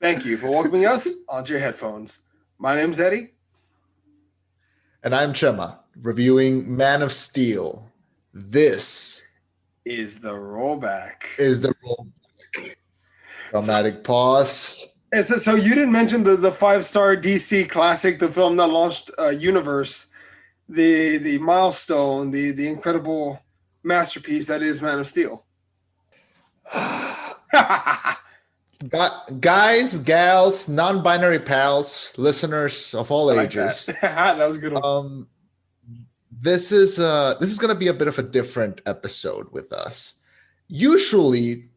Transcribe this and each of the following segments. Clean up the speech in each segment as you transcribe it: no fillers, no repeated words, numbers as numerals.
Thank you for welcoming us onto your headphones. My name's Eddie. And I'm Chema, reviewing Man of Steel. This Is the rollback. is the dramatic pause. So you didn't mention the 5-star DC classic, the film that launched Universe, the milestone, the incredible masterpiece that is Man of Steel. Guys, gals, non-binary pals, listeners of all ages. That was a good one. This is going to be a bit of a different episode with us. Usually,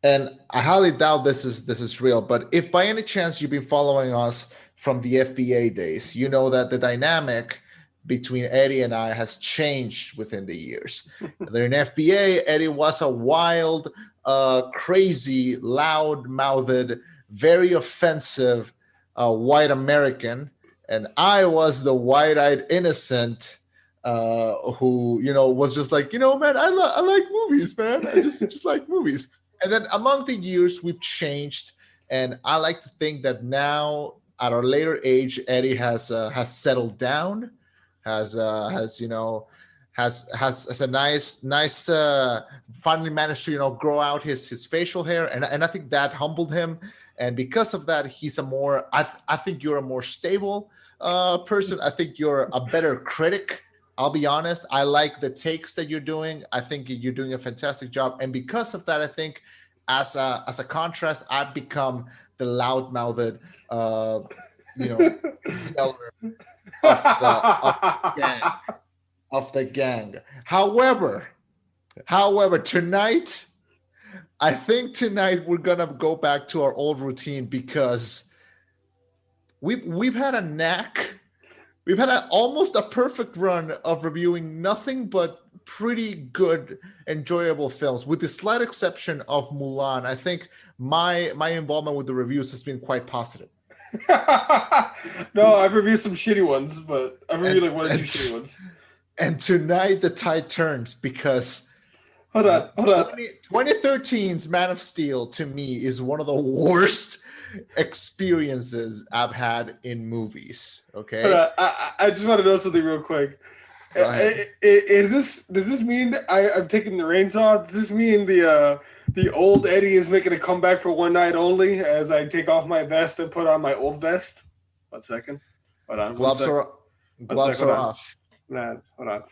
and I highly doubt this is real, but if by any chance you've been following us from the FBA days, you know that the dynamic between Eddie and I has changed within the years. In FBA, Eddie was a wild, crazy, loud-mouthed, very offensive white American, and I was the wide-eyed innocent who was just like, man, I like movies, man. I just like movies. And then among the years, we've changed, and I like to think that now at our later age, Eddie has settled down, has a nice finally managed to grow out his facial hair, and I think that humbled him, and because of that, he's a more I think you're a more stable person. I think you're a better critic. I'll be honest. I like the takes that you're doing. I think you're doing a fantastic job. And because of that, I think as a contrast, I've become the loud-mouthed, yeller of the gang. However, tonight, I think tonight we're gonna go back to our old routine because we've had a knack. We've had almost a perfect run of reviewing nothing but pretty good, enjoyable films, with the slight exception of Mulan. I think my involvement with the reviews has been quite positive. No, I've reviewed some shitty ones, but I've reviewed like one or two shitty ones. And tonight the tide turns because hold on. 2013's Man of Steel to me is one of the worst experiences I've had in movies. Okay, I just want to know something real quick. Does this mean I'm taking the reins off? Does this mean the old Eddie is making a comeback for one night only as I take off my vest and put on my old vest? 1 second. Hold on. Gloves are off. Nah, hold on.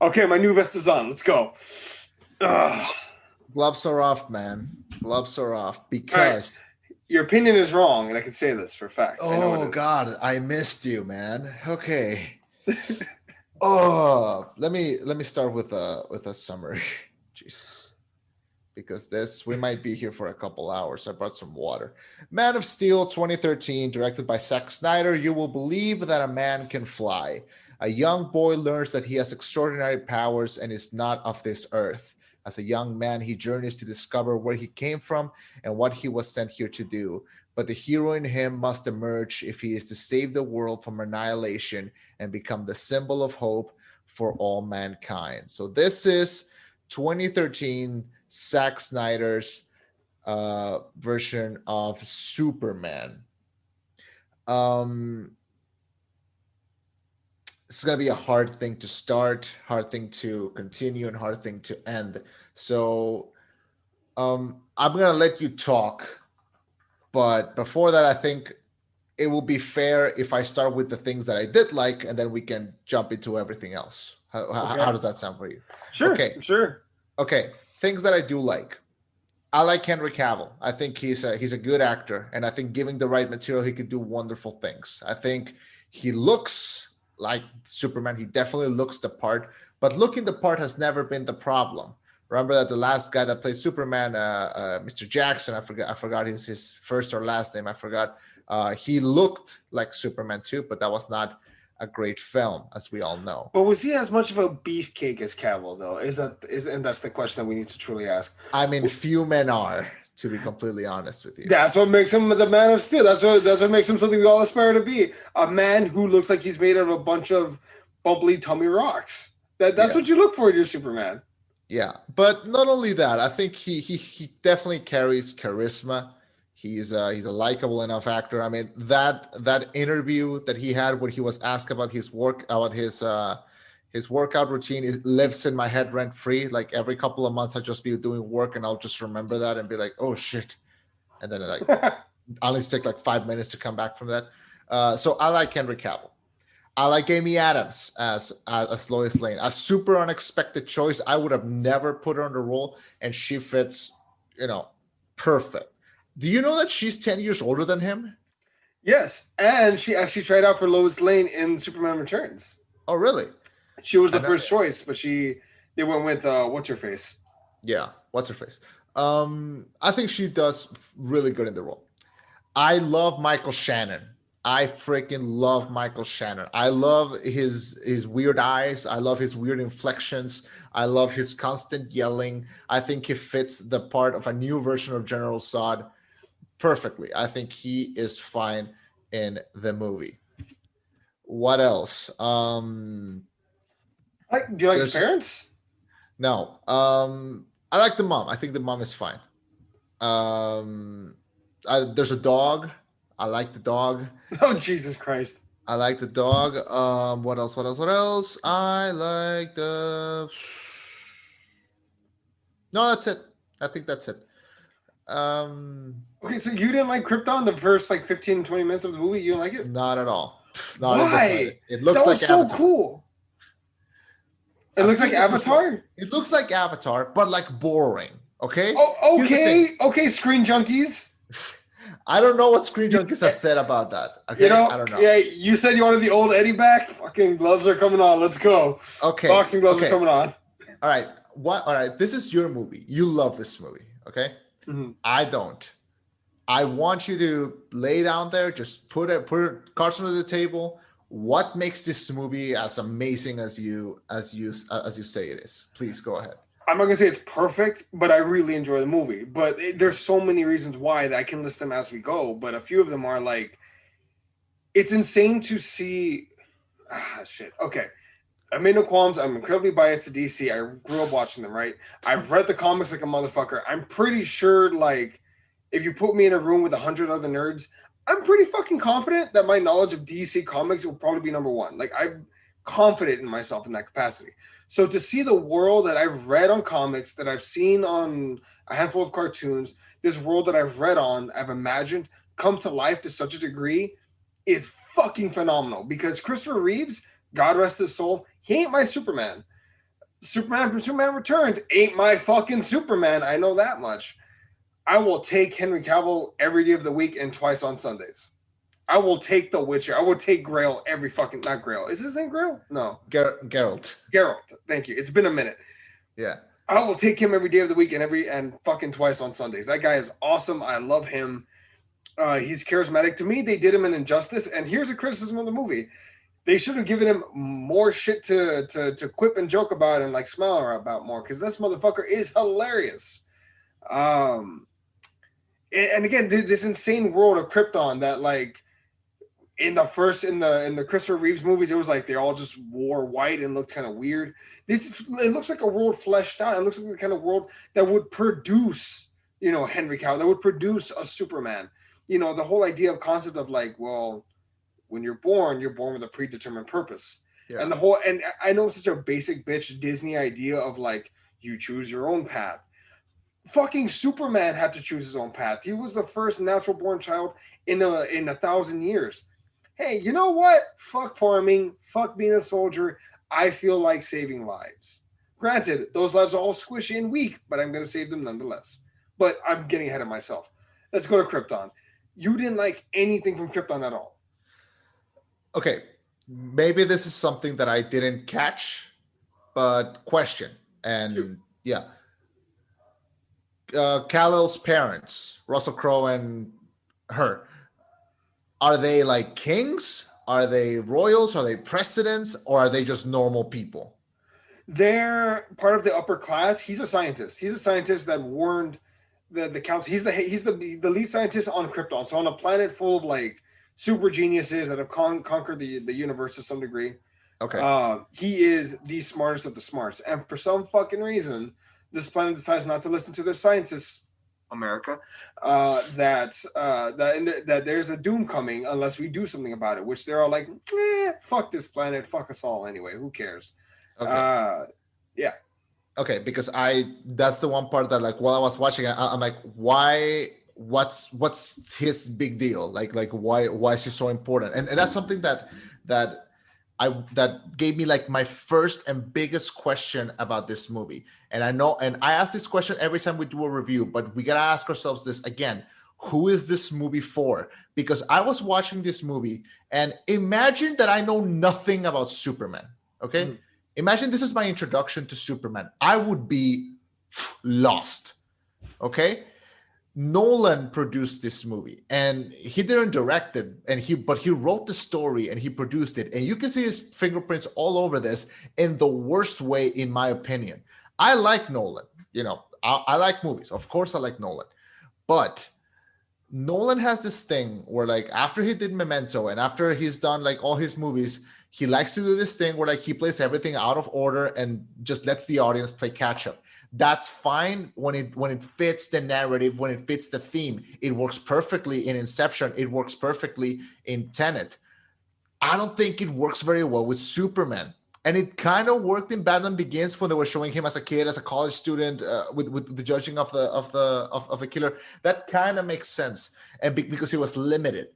Okay, my new vest is on. Let's go. Gloves are off, man. Gloves are off because your opinion is wrong, and I can say this for a fact. Oh God, I missed you, man. Okay. Let me start with a summary. Jesus. Because we might be here for a couple hours. I brought some water. Man of Steel 2013, directed by Zack Snyder. You will believe that a man can fly. A young boy learns that he has extraordinary powers and is not of this earth. As a young man, he journeys to discover where he came from and what he was sent here to do. But the hero in him must emerge if he is to save the world from annihilation and become the symbol of hope for all mankind. So this is 2013 Zack Snyder's version of Superman. It's going to be a hard thing to start, hard thing to continue, and hard thing to end. So I'm going to let you talk. But before that, I think it will be fair if I start with the things that I did like, and then we can jump into everything else. How does that sound for you? Sure. Okay. Sure. Okay. Things that I do like. I like Henry Cavill. I think he's a good actor. And I think given the right material, he could do wonderful things. I think he looks like Superman. He definitely looks the part, but looking the part has never been the problem. Remember that the last guy that played Superman, Mr. Jackson, I forgot his first or last name. I forgot. He looked like Superman too, but that was not a great film, as we all know. But was he as much of a beefcake as Cavill, though? And that's the question that we need to truly ask. I mean, few men are, to be completely honest with you. That's what makes him the Man of Steel. That's what makes him something we all aspire to be. A man who looks like he's made out of a bunch of bumbly tummy rocks. That's what you look for in your Superman. Yeah, but not only that, I think he definitely carries charisma. He's a likable enough actor. I mean, that interview that he had where he was asked about his workout routine, it lives in my head rent free. Like every couple of months, I'll just be doing work and I'll just remember that and be like, oh shit, and then like I'll just take like 5 minutes to come back from that. So I like Henry Cavill. I like Amy Adams as Lois Lane. A super unexpected choice. I would have never put her in the role, and she fits, perfect. Do you know that she's 10 years older than him? Yes, and she actually tried out for Lois Lane in Superman Returns. Oh, really? She was the first choice, but they went with what's her face? Yeah, what's her face? I think she does really good in the role. I love Michael Shannon. I freaking love Michael Shannon. I love his weird eyes. I love his weird inflections. I love his constant yelling. I think he fits the part of a new version of General Zod perfectly. I think he is fine in the movie. What else? Do you like his parents? No. I like the mom. I think the mom is fine. There's a dog. I like the dog. Oh, Jesus Christ. I like the dog. What else? I like the... No, that's it. I think that's it. Okay, so you didn't like Krypton the first like 15, 20 minutes of the movie? You didn't like it? Not at all. Why? It looks like so cool. It looks like Avatar? It looks like Avatar, but like boring. Okay? Oh, okay, Screen Junkies. I don't know what Screen Junkies have said about that. Okay, I don't know. Yeah, you said you wanted the old Eddie back. Fucking gloves are coming on. Let's go. Okay. Boxing gloves are coming on. All right. All right. This is your movie. You love this movie. Okay. Mm-hmm. I don't. I want you to lay down there. Just put cards on the table. What makes this movie as amazing as you say it is? Please go ahead. I'm not gonna say it's perfect, but I really enjoy the movie. But there's so many reasons why that I can list them as we go. But a few of them are like, it's insane to see. Shit. Okay, I made no qualms. I'm incredibly biased to DC. I grew up watching them. Right. I've read the comics like a motherfucker. I'm pretty sure, like, if you put me in a room with 100 other nerds, I'm pretty fucking confident that my knowledge of DC comics will probably be number one. Like, I'm confident in myself in that capacity. So to see the world that I've read on comics, that I've seen on a handful of cartoons, this world that I've read on, I've imagined, come to life to such a degree is fucking phenomenal. Because Christopher Reeves, God rest his soul, he ain't my Superman. Superman from Superman Returns ain't my fucking Superman. I know that much. I will take Henry Cavill every day of the week and twice on Sundays. I will take The Witcher. I will take Grail every fucking... Not Grail. Is his name Grail? No. Geralt. Thank you. It's been a minute. Yeah. I will take him every day of the week and fucking twice on Sundays. That guy is awesome. I love him. He's charismatic. To me, they did him an injustice. And here's a criticism of the movie. They should have given him more shit to quip and joke about and like smile about more, because this motherfucker is hilarious. And again, this insane world of Krypton that, like, in the Christopher Reeves movies, it was like they all just wore white and looked kind of weird. It looks like a world fleshed out. It looks like the kind of world that would produce, Henry Cavill, that would produce a Superman. The whole idea of concept of like, well, when you're born with a predetermined purpose. Yeah. And I know it's such a basic bitch Disney idea of like, you choose your own path. Fucking Superman had to choose his own path. He was the first natural born child in 1,000 years. Hey, you know what? Fuck farming. Fuck being a soldier. I feel like saving lives. Granted, those lives are all squishy and weak, but I'm going to save them nonetheless. But I'm getting ahead of myself. Let's go to Krypton. You didn't like anything from Krypton at all. Okay. Maybe this is something that I didn't catch, but question. And sure. Yeah. Kal-El's parents, Russell Crowe and her, are they like kings? Are they royals? Are they presidents? Or are they just normal people? They're part of the upper class. He's a scientist. He's a scientist that warned the council. He's the lead scientist on Krypton. So on a planet full of like super geniuses that have conquered the universe to some degree. Okay. He is the smartest of the smarts. And for some fucking reason, this planet decides not to listen to their scientists America, that there's a doom coming unless we do something about it. Which they're all like, fuck this planet, fuck us all anyway. Who cares? Okay. Yeah. Okay, because that's the one part that, like, while I was watching, I'm like, why? What's his big deal? Like why is he so important? And that's something that that gave me like my first and biggest question about this movie. And I know, and I ask this question every time we do a review, but we gotta ask ourselves this again: who is this movie for? Because I was watching this movie, and imagine that I know nothing about Superman. Okay. Mm-hmm. Imagine this is my introduction to Superman. I would be lost. Okay. Nolan produced this movie, and he didn't direct it, but he wrote the story and he produced it. And you can see his fingerprints all over this in the worst way, in my opinion. I like Nolan. I like movies. Of course I like Nolan. But Nolan has this thing where, like, after he did Memento and after he's done like all his movies, he likes to do this thing where, like, he plays everything out of order and just lets the audience play catch up. That's fine when it fits the narrative, when it fits the theme. It works perfectly in Inception. It works perfectly in Tenet. I don't think it works very well with Superman. And it kind of worked in Batman Begins when they were showing him as a kid, as a college student, with the judging of the killer. That kind of makes sense, and because he was limited.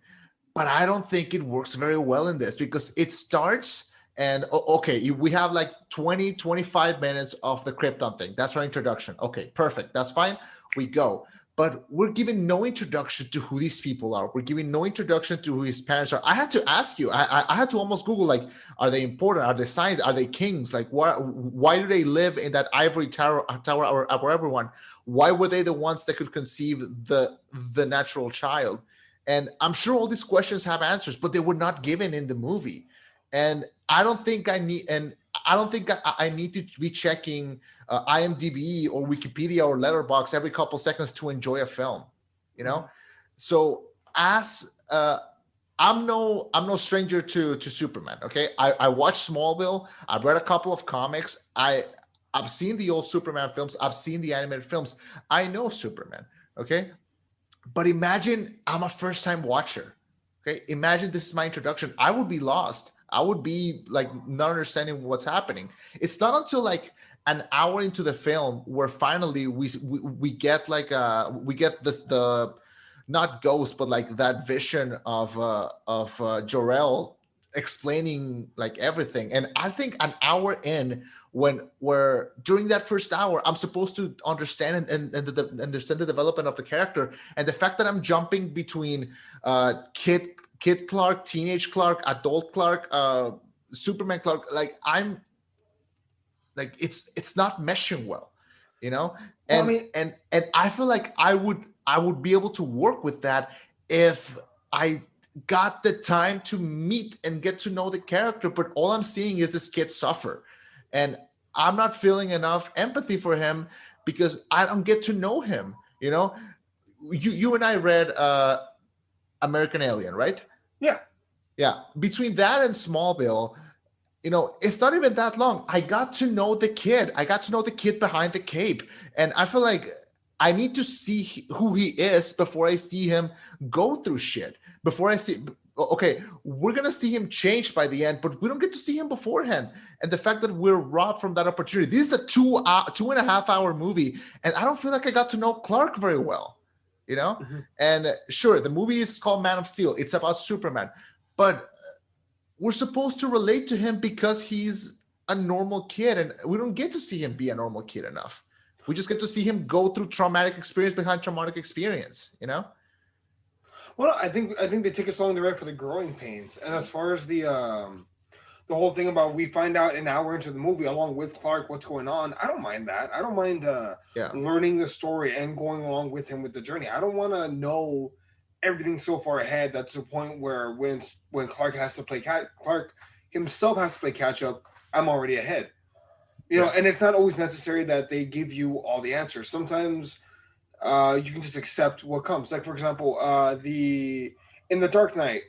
But I don't think it works very well in this, because it starts and okay, we have like 25 minutes of the Krypton thing. That's our introduction. Okay, perfect. That's fine. We go. But we're giving no introduction to who these people are. We're giving no introduction to who his parents are. I had to ask you, I had to almost Google, like, are they important? Are they signs? Are they kings? Like, why do they live in that ivory tower or everyone? Why were they the ones that could conceive the natural child? And I'm sure all these questions have answers, but they were not given in the movie. And I don't think I need to be checking IMDb or Wikipedia or Letterboxd every couple seconds to enjoy a film, So I'm no stranger to Superman. Okay, I watched Smallville. I've read a couple of comics. I've seen the old Superman films. I've seen the animated films. I know Superman. Okay, but imagine I'm a first-time watcher. Okay, imagine this is my introduction. I would be lost. I would be like not understanding what's happening. It's not until like an hour into the film where finally we get like the not ghost, but like that vision of Jor-El explaining like everything. And I think an hour in, where during that first hour I'm supposed to understand and understand the development of the character, and the fact that I'm jumping between Kid Clark, teenage Clark, adult Clark, Superman Clark, like I'm like it's not meshing well, And well, and I feel like I would be able to work with that if I got the time to meet and get to know the character. But all I'm seeing is this kid suffer, and I'm not feeling enough empathy for him because I don't get to know him. You and I read American Alien, right? Yeah. Between that and Smallville, it's not even that long. I got to know the kid. I got to know the kid behind the cape. And I feel like I need to see who he is before I see him go through shit. Before I see, okay, we're going to see him change by the end, but we don't get to see him beforehand. And the fact that we're robbed from that opportunity. This is a 2.5 hour movie. And I don't feel like I got to know Clark very well, Mm-hmm. And sure, the movie is called Man of Steel. It's about Superman. But we're supposed to relate to him because he's a normal kid, and we don't get to see him be a normal kid enough. We just get to see him go through traumatic experience behind traumatic experience, Well, I think they take us along the right for the growing pains. And as far as the whole thing about we find out an hour into the movie along with Clark what's going on, I don't mind that. I don't mind learning the story and going along with him with the journey. I don't want to know everything so far ahead that's the point where when Clark has to play Clark himself has to play catch up, I'm already ahead. And it's not always necessary that they give you all the answers. Sometimes you can just accept what comes. Like, for example, in The Dark Knight,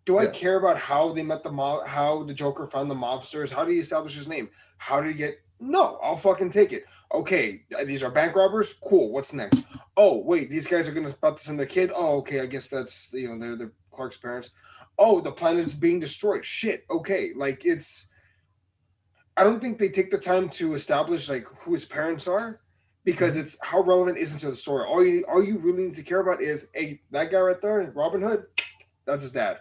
do I care about how they met the mob, how the Joker found the mobsters? How did he establish his name? How did he get? No, I'll fucking take it. Okay, these are bank robbers. Cool. What's next? oh wait, these guys are gonna about to send their kid. Oh, okay, I guess that's they're Clark's parents. Oh, the planet's being destroyed. Shit. Okay, like it's. I don't think they take the time to establish like who his parents are, because Mhm. it's how relevant isn't to the story. All you really need to care about is, hey, that guy right there, Robin Hood, that's his dad.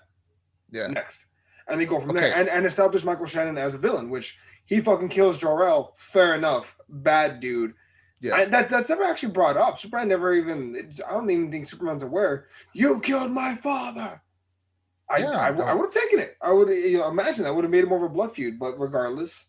Yeah. Next, and they go from there Okay. and establish Michael Shannon as a villain, which he fucking kills Jor-El. Fair enough, bad dude. Yeah. That's never actually brought up. Superman never even. I don't even think Superman's aware. You killed my father. I Yeah. would No. have taken it. I would imagine that would have made it more of a blood feud. But regardless,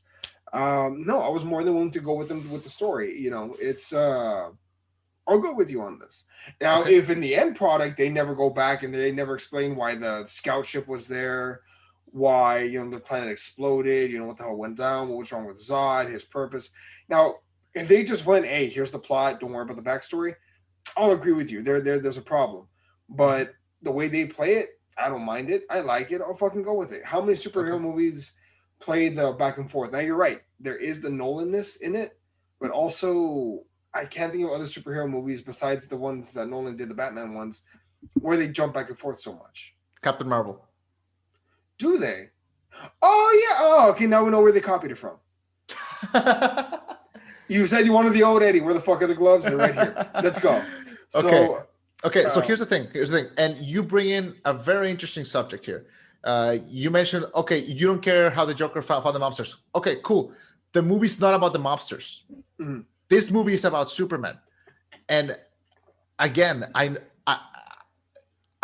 no, I was more than willing to go with them with the story. It's I'll go with you on this. Now, Okay. if in the end product they never go back and they never explain why the scout ship was there, why the planet exploded, what the hell went down, what was wrong with Zod, his purpose. Now, if they just went, hey, here's the plot, don't worry about the backstory, I'll agree with you. There's a problem. Mhm. But the way they play it, I don't mind it. I like it. I'll fucking go with it. How many Okay. superhero movies play the back and forth? Now you're right. There is the Nolanness in it, but also I can't think of other superhero movies besides the ones that Nolan did, the Batman ones, where they jump back and forth so much. Captain Marvel. Do they? Oh yeah. Oh, okay. Now we know where they copied it from. You said you wanted the old Eddie. Where the fuck are the gloves? They're right here. Let's go. Okay. So, Okay. So here's the thing. And you bring in a very interesting subject here. You mentioned, okay, you don't care how the Joker found the mobsters. Okay, cool. The movie's not about the mobsters. mhm. This movie is about Superman. And again, I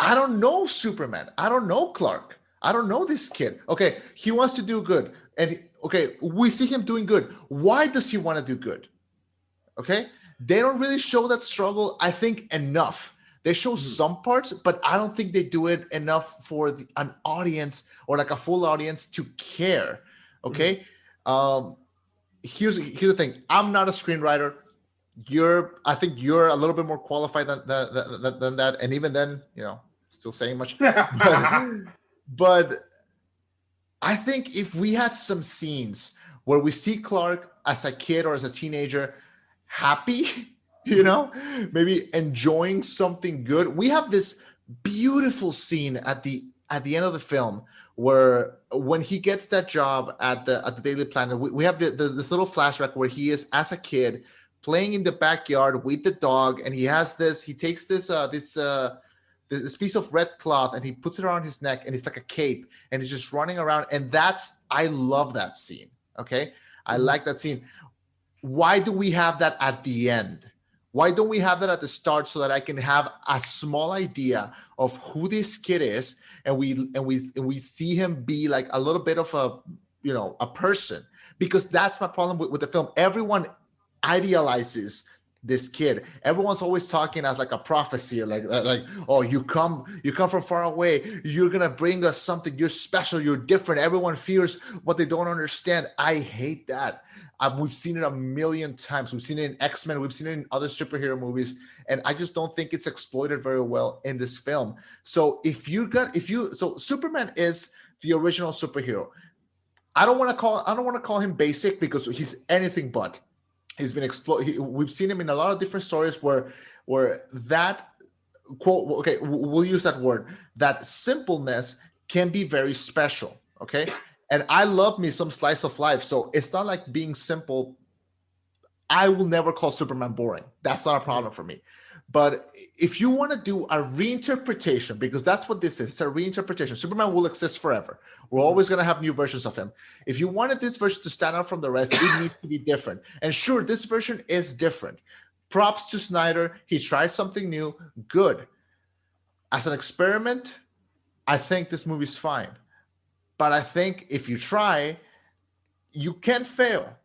don't know Superman. I don't know Clark. I don't know this kid. Okay, he wants to do good. Okay, we see him doing good. Why does he want to do good? Okay, they don't really show that struggle, I think, enough. They show some parts, but I don't think they do it enough for an audience or like a full audience to care. Okay. um Here's the thing. I'm not a screenwriter. I think you're a little bit more qualified than that, and even then, still saying much. but but I think if we had some scenes where we see Clark as a kid or as a teenager happy, maybe enjoying something good. We have this beautiful scene at the end of the film where when he gets that job at the Daily Planet, we have this little flashback where he is as a kid playing in the backyard with the dog, and he takes this piece of red cloth and he puts it around his neck, and it's like a cape, and he's just running around. And I love that scene. Okay. I like that scene. Why do we have that at the end? Why don't we have that at the start so that I can have a small idea of who this kid is, and we see him be like a little bit of a person? Because that's my problem with the film. Everyone idealizes this kid. Everyone's always talking as like a prophecy, like oh, you come from far away, you're gonna bring us something, you're special, you're different, everyone fears what they don't understand. I hate that. We've seen it a million times. We've seen it in X-Men, we've seen it in other superhero movies, and I just don't think it's exploited very well in this film. So so Superman is the original superhero. I don't want to call him basic, because he's anything but. He's been exploited. We've seen him in a lot of different stories where that quote, okay, we'll use that word, that simpleness can be very special. Okay. And I love me some slice of life. So it's not like being simple. I will never call Superman boring. That's not a problem for me. But if you want to do a reinterpretation, because that's what this is, it's a reinterpretation. Superman will exist forever. We're always going to have new versions of him. If you wanted this version to stand out from the rest, it needs to be different. And sure, this version is different. Props to Snyder. He tried something new. Good. As an experiment, I think this movie's fine. But I think if you try, you can fail.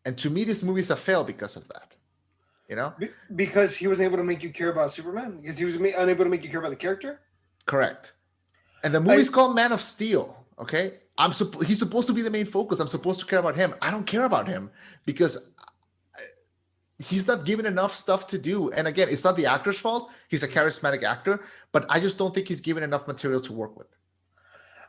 And to me, this movie's a fail because of that. Because he wasn't able to make you care about Superman, because he was unable to make you care about the character. Correct. And the movie's called Man of Steel. Okay, he's supposed to be the main focus. I'm supposed to care about him. I don't care about him because he's not given enough stuff to do. And again, it's not the actor's fault. He's a charismatic actor, but I just don't think he's given enough material to work with.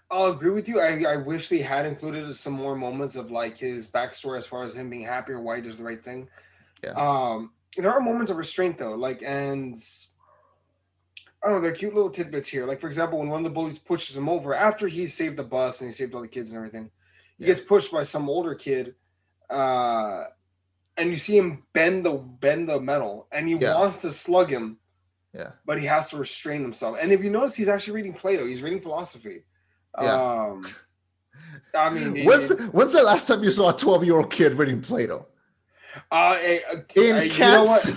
I'll agree with you. I wish they had included some more moments of like his backstory as far as him being happy or why he does the right thing. Yeah. there are moments of restraint though, and I don't know, they're cute little tidbits here. Like, for example, when one of the bullies pushes him over after he saved the bus and he saved all the kids and everything, he gets pushed by some older kid, and you see him bend the metal, and he wants to slug him, but he has to restrain himself. And if you notice, he's actually reading Plato. He's reading philosophy. I mean, when's the last time you saw a 12-year-old kid reading Plato? In Cats.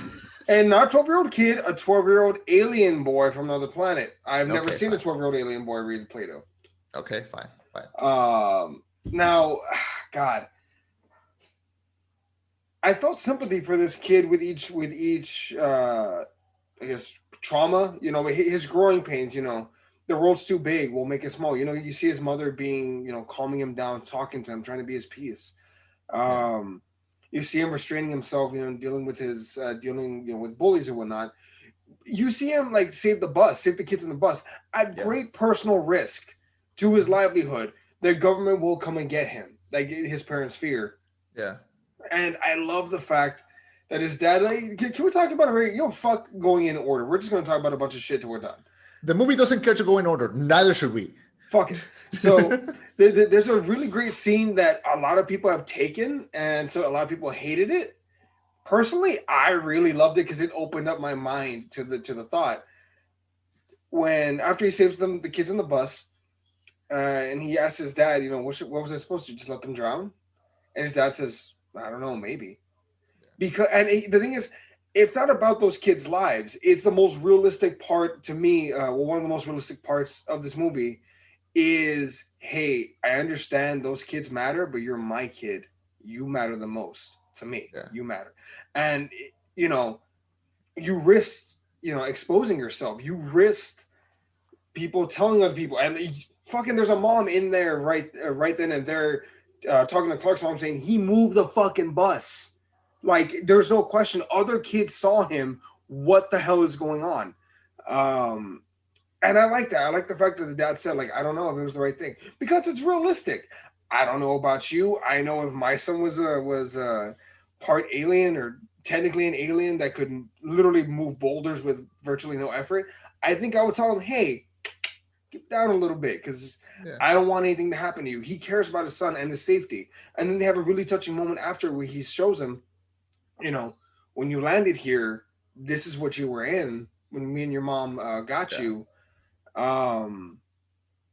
And not a 12-year-old kid, a 12-year-old alien boy from another planet. I've never seen a 12-year-old alien boy read Plato. Okay, fine. Now, God, I felt sympathy for this kid with each I guess, trauma. You know, his growing pains. You know, the world's too big. We'll make it small. You know, you see his mother being, you know, calming him down, talking to him, trying to be his peace. You see him restraining himself, you know, dealing with with bullies and whatnot. You see him like save the kids in the bus at great personal risk to his livelihood. The government will come and get him, like his parents fear. Yeah. And I love the fact that his dad, like, can we talk about it? Fuck going in order. We're just going to talk about a bunch of shit till we're done. The movie doesn't care to go in order. Neither should we. Fuck it. So there's a really great scene that a lot of people have taken, and so a lot of people hated it. Personally, I really loved it because it opened up my mind to the thought. When after he saves the kids on the bus, and he asks his dad, you know, what was I supposed to just let them drown? And his dad says, I don't know, maybe. Because the thing is, it's not about those kids' lives. It's the most realistic part to me. One of the most realistic parts of this movie is, hey, I understand those kids matter, but you're my kid. You matter the most to me. Yeah. You matter. And, you know, you risked, you know, exposing yourself. You risked people telling other people. And fucking there's a mom in there right then and there talking to Clark's mom saying he moved the fucking bus. Like, there's no question. Other kids saw him. What the hell is going on? And I like that. I like the fact that the dad said, like, I don't know if it was the right thing. Because it's realistic. I don't know about you. I know if my son was part alien or technically an alien that could literally move boulders with virtually no effort, I think I would tell him, hey, get down a little bit because I don't want anything to happen to you. He cares about his son and his safety. And then they have a really touching moment after where he shows him, you know, when you landed here, this is what you were in when me and your mom got you.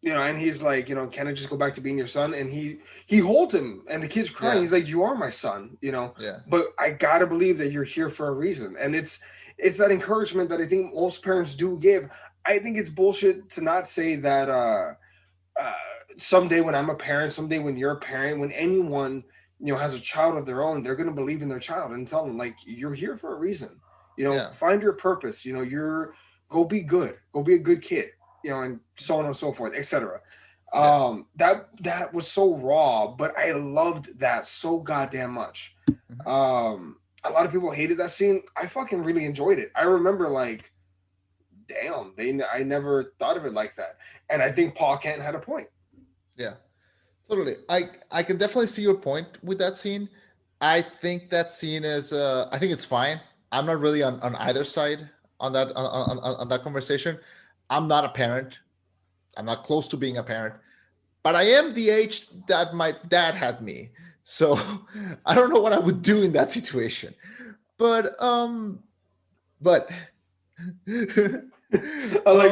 You know, and he's like, you know, can I just go back to being your son? And he holds him and the kid's crying. He's like, you are my son, you know, but I got to believe that you're here for a reason. And it's that encouragement that I think most parents do give. I think it's bullshit to not say that someday when I'm a parent, someday when you're a parent, when anyone, you know, has a child of their own, they're going to believe in their child and tell them, like, you're here for a reason, you know, find your purpose, you know, go be good, go be a good kid, you know, and so on and so forth, etc. That was so raw, but I loved that so goddamn much. A lot of people hated that scene. I fucking really enjoyed it. I remember, like, damn, I never thought of it like that. And I think Paul Kent had a point. Yeah, totally. I can definitely see your point with that scene. I think that scene is, I think it's fine. I'm not really on either side on that conversation. I'm not a parent. I'm not close to being a parent, but I am the age that my dad had me. So I don't know what I would do in that situation. But like,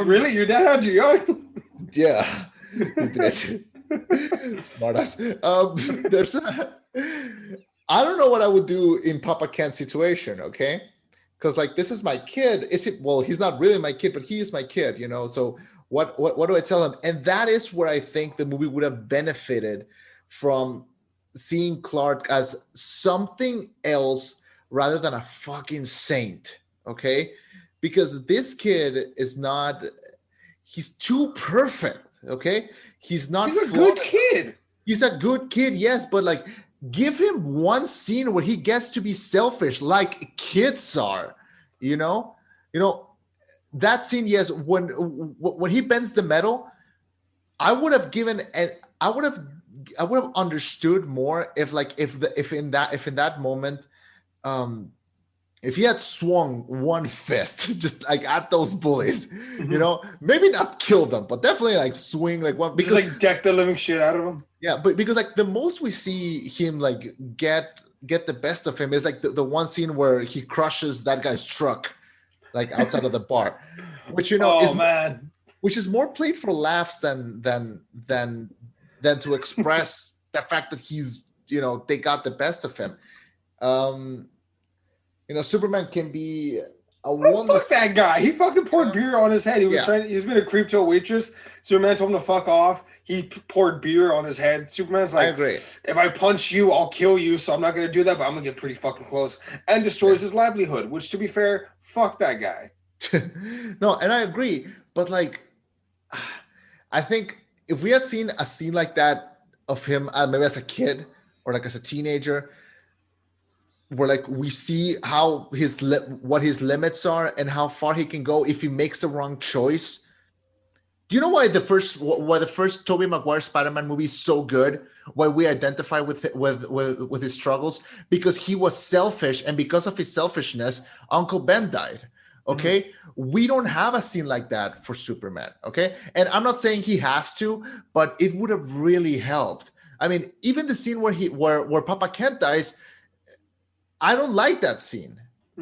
really? Your dad had you young? Yeah, he did. Smartass. I don't know what I would do in Papa Kent's situation, okay? Because, like, this is my kid. Well, he's not really my kid, but he is my kid, you know? So what do I tell him? And that is where I think the movie would have benefited from seeing Clark as something else rather than a fucking saint, okay? Because this kid is not, he's too perfect, okay? He's a good kid. He's a good kid, yes, but, like, give him one scene where he gets to be selfish like kids are, you know? That scene, yes, when he bends the metal, I would have understood more if in that moment if he had swung one fist just like at those bullies, you know, maybe not kill them, but definitely like swing like one, because just like deck the living shit out of him. Yeah, but because like the most we see him like get the best of him is like the one scene where he crushes that guy's truck like outside of the bar, which which is more played for laughs than to express the fact that he's, you know, they got the best of him. You know, Superman can be a wonderful. Fuck that guy. He fucking poured beer on his head. He was being a creep to a waitress. Superman told him to fuck off. He poured beer on his head. Superman's like, I agree. If I punch you, I'll kill you. So I'm not going to do that, but I'm going to get pretty fucking close. And destroys his livelihood, which, to be fair, fuck that guy. No, and I agree. But like, I think if we had seen a scene like that of him, maybe as a kid or like as a teenager, where like we see how what his limits are and how far he can go if he makes the wrong choice. Do you know why the first Tobey Maguire Spider-Man movie is so good? Why we identify with his struggles? Because he was selfish, and because of his selfishness, Uncle Ben died. Okay, we don't have a scene like that for Superman. Okay, and I'm not saying he has to, but it would have really helped. I mean, even the scene where Papa Kent dies, I don't like that scene.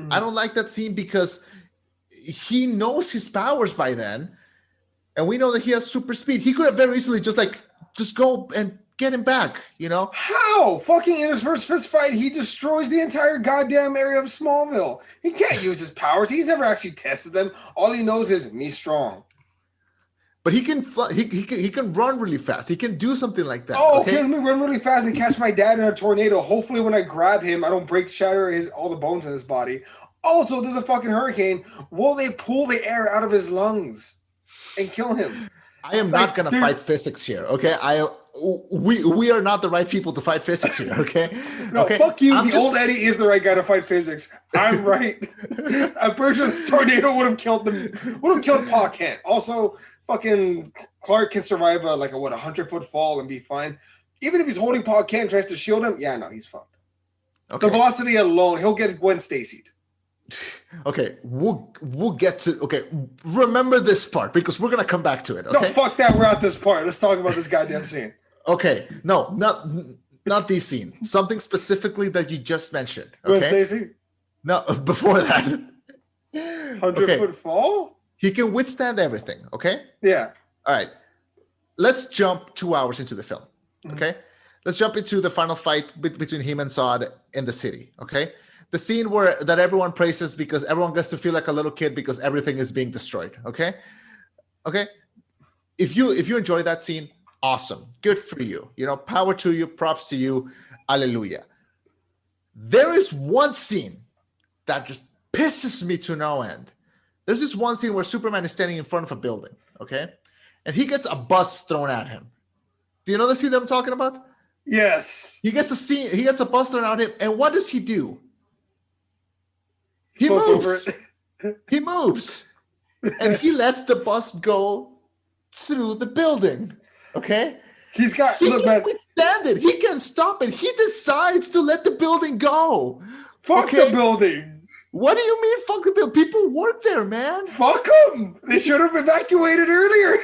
I don't like that scene because he knows his powers by then, and we know that he has super speed. He could have very easily just go and get him back, you know? How? Fucking in his first fist fight, he destroys the entire goddamn area of Smallville. He can't use his powers. He's never actually tested them. All he knows is me strong. But he can fly, he can run really fast. He can do something like that. Oh, okay. Let me run really fast and catch my dad in a tornado. Hopefully when I grab him, I don't shatter all the bones in his body. Also, there's a fucking hurricane. Will they pull the air out of his lungs and kill him? I am not going to fight physics here, okay? We are not the right people to fight physics here, okay? No, okay? Fuck you. Old Eddie is the right guy to fight physics. I'm right. I'm pretty sure the tornado would have killed Pa Kent. Also, fucking Clark can survive a 100-foot fall and be fine. Even if he's holding Pa Kent and tries to shield him, yeah, no, he's fucked. Okay. The velocity alone, he'll get Gwen Stacy'd. Okay, we'll get to. Okay, remember this part because we're gonna come back to it. Okay? No, fuck that. We're at this part. Let's talk about this goddamn scene. Okay, no, not this scene. Something specifically that you just mentioned. Okay? Gwen Stacy? No, before that. 100-foot fall? He can withstand everything. Okay. Yeah. All right. Let's jump 2 hours into the film. Okay. Let's jump into the final fight between him and Zod in the city. Okay. The scene that everyone praises because everyone gets to feel like a little kid because everything is being destroyed. Okay. If you enjoy that scene, awesome, good for you. You know, power to you, props to you, hallelujah. There is one scene that just pisses me to no end. There's this one scene where Superman is standing in front of a building, okay, and he gets a bus thrown at him. Do you know the scene that I'm talking about? Yes. He gets a bus thrown at him, and what does he do? He moves. He moves. And he lets the bus go through the building. Okay? He can withstand it. He can stop it. He decides to let the building go. Fuck the building. What do you mean fuck the building? People work there, man. Fuck them. They should have evacuated earlier.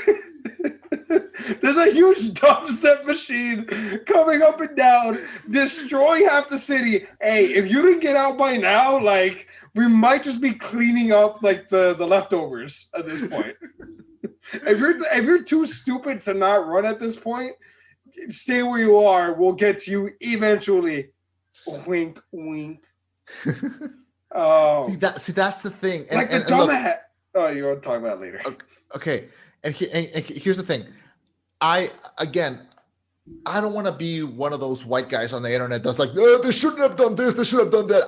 There's a huge dubstep machine coming up and down, destroying half the city. Hey, if you didn't get out by now, we might just be cleaning up the leftovers at this point. If you're too stupid to not run at this point, stay where you are. We'll get to you eventually. Wink, wink. Oh, see that's the thing. Oh, you want to talk about it later? Okay. And here's the thing. I don't want to be one of those white guys on the internet that's like, oh, they shouldn't have done this, they should have done that.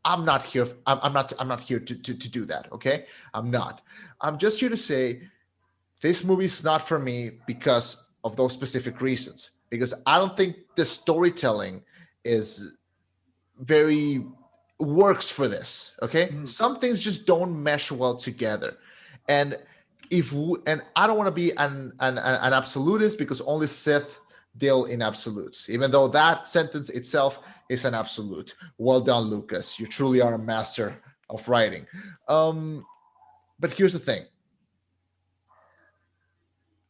I'm not here. I'm not here to do that. Okay, I'm not. I'm just here to say this movie is not for me because of those specific reasons. Because I don't think the storytelling works for this. Okay, some things just don't mesh well together, and I don't want to be an absolutist because only Sith deal in absolutes, even though that sentence itself is an absolute. Well done, Lucas. You truly are a master of writing. But here's the thing.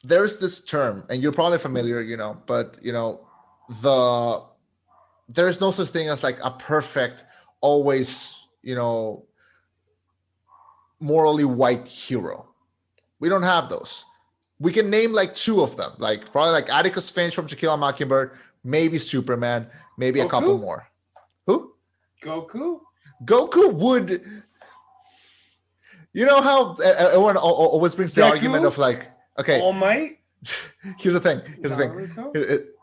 There's this term, and you're probably familiar, but there's no such thing as like a perfect, always, morally white hero. We don't have those. We can name like two of them, like probably like Atticus Finch from To Kill a Mockingbird, maybe Superman, maybe Goku? A couple more. Who? Goku would. You know how everyone always brings the argument of like, okay, All Might. Here's the thing.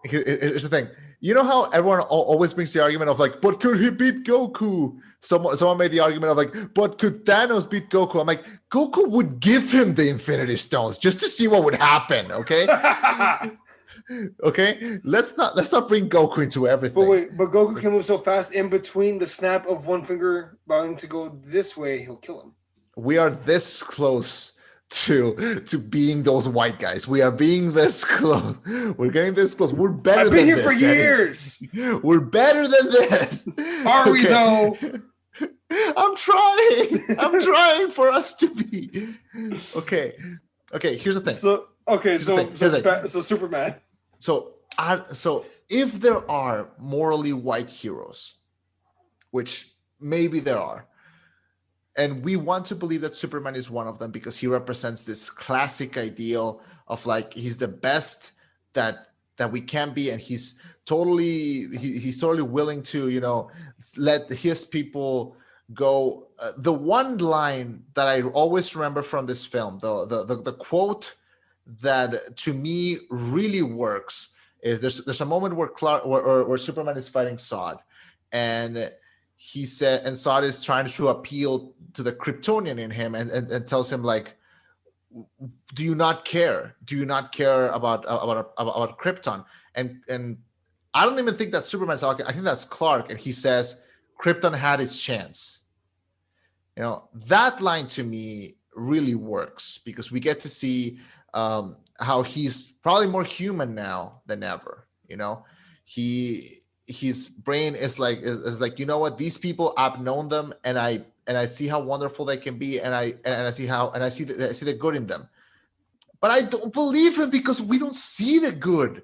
Here's the thing. You know how everyone always brings the argument of like, but could he beat Goku? Someone made the argument of like, but could Thanos beat Goku? I'm like, Goku would give him the Infinity Stones just to see what would happen. Okay. Okay. Let's not bring Goku into everything. But Goku can move so fast. In between the snap of one finger, about him to go this way, he'll kill him. We are this close to being those white guys. We are being this close. We're getting this close. We're better than this. I've been here for years. We're better than this. Are we though? I'm trying for us to be. Okay. Here's the thing. So Superman. So if there are morally white heroes, which maybe there are, and we want to believe that Superman is one of them because he represents this classic ideal of like he's the best that we can be, and he's totally willing to let his people go. The one line that I always remember from this film, the quote that to me really works is there's a moment where Superman is fighting Zod, and he said, and Zod is trying to appeal to the Kryptonian in him and tells him like, do you not care? Do you not care about Krypton? And I don't even think that's Superman's talking. I think that's Clark. And he says, Krypton had its chance. That line to me really works because we get to see how he's probably more human now than ever. His brain is like, you know what? These people, I've known them, and I see how wonderful they can be, and I see the good in them. But I don't believe him because we don't see the good.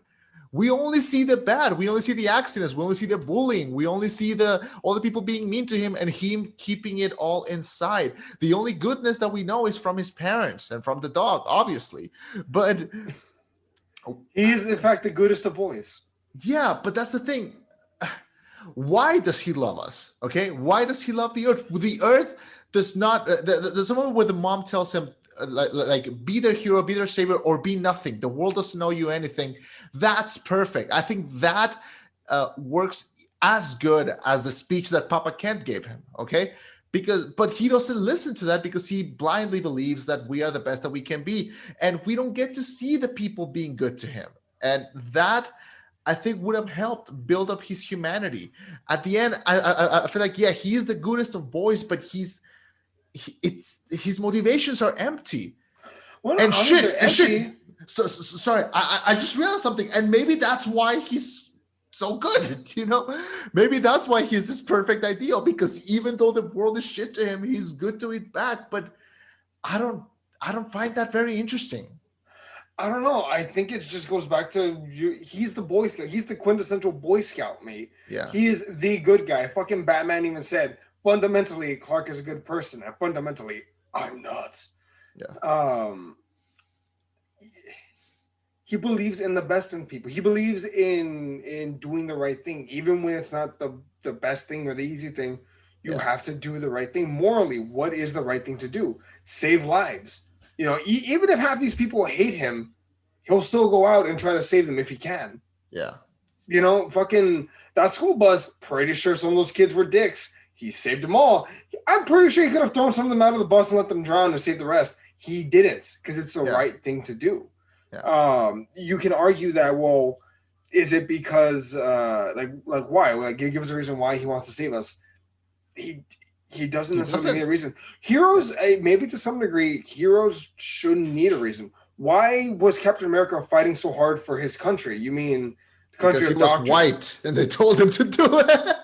We only see the bad. We only see the accidents. We only see the bullying. We only see all the people being mean to him and him keeping it all inside. The only goodness that we know is from his parents and from the dog, obviously. But he is, in fact, the goodest of boys. Yeah, but that's the thing. Why does he love us? Okay, why does he love the earth? The earth does not. There's a moment where the mom tells him, like, be their hero, be their savior, or be nothing. The world doesn't know you anything. That's perfect. I think that works as good as the speech that Papa Kent gave him. Okay, but he doesn't listen to that because he blindly believes that we are the best that we can be, and we don't get to see the people being good to him, and that, I think, would have helped build up his humanity. At the end, I feel like, yeah, he is the goodest of boys, but his motivations are empty. Well, and shit. So sorry, I just realized something, and maybe that's why he's so good. Maybe that's why he's this perfect ideal, because even though the world is shit to him, he's good to it back. But I don't find that very interesting. I don't know. I think it just goes back to he's the Boy Scout. He's the quintessential Boy Scout, mate. Yeah. He is the good guy. Fucking Batman even said, fundamentally, Clark is a good person. And fundamentally, I'm not. Yeah. He believes in the best in people. He believes in doing the right thing. Even when it's not the best thing or the easy thing, you have to do the right thing. Morally, what is the right thing to do? Save lives. Even if half these people hate him, he'll still go out and try to save them if he can. Yeah. Fucking that school bus, pretty sure some of those kids were dicks. He saved them all. I'm pretty sure he could have thrown some of them out of the bus and let them drown and save the rest. He didn't, because it's the right thing to do. Yeah. You can argue that, well, is it because, like why? Like, give us a reason why he wants to save us. He doesn't necessarily need a reason. Heroes, maybe to some degree, heroes shouldn't need a reason. Why was Captain America fighting so hard for his country? You mean the country because he was white, and they told him to do it?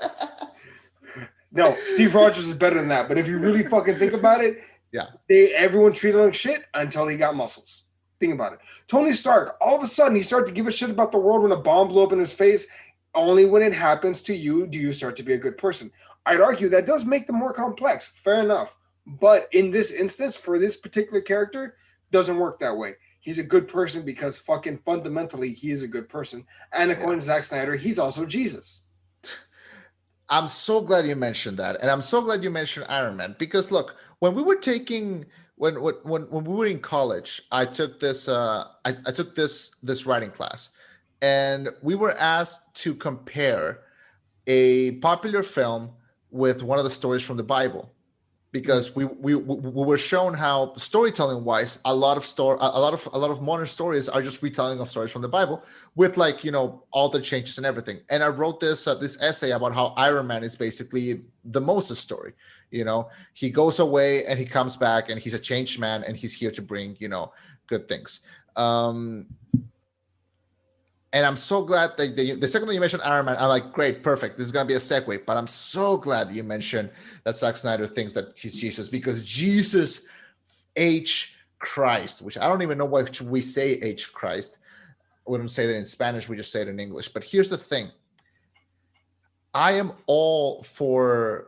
No, Steve Rogers is better than that. But if you really fucking think about it, Yeah. Everyone treated him like shit until he got muscles. Think about it. Tony Stark, all of a sudden, he started to give a shit about the world when a bomb blew up in his face. Only when it happens to you do you start to be a good person. I'd argue that does make them more complex. Fair enough. But in this instance, for this particular character, doesn't work that way. He's a good person because fucking fundamentally, he is a good person. And according to Zack Snyder, he's also Jesus. I'm so glad you mentioned that, and I'm so glad you mentioned Iron Man because look, when we were taking when we were in college, I took this I took this writing class, and we were asked to compare a popular film with one of the stories from the Bible because we were shown how storytelling wise a lot of modern stories are just retelling of stories from the Bible with like all the changes and everything. And I wrote this essay about how Iron Man is basically the Moses story. He goes away and he comes back and he's a changed man and he's here to bring good things. And I'm so glad that the second that you mentioned Iron Man, I'm like, great, perfect. This is going to be a segue. But I'm so glad that you mentioned that Zack Snyder thinks that he's Jesus because Jesus H. Christ, which I don't even know why we say H. Christ. We don't say that in Spanish. We just say it in English. But here's the thing. I am all for,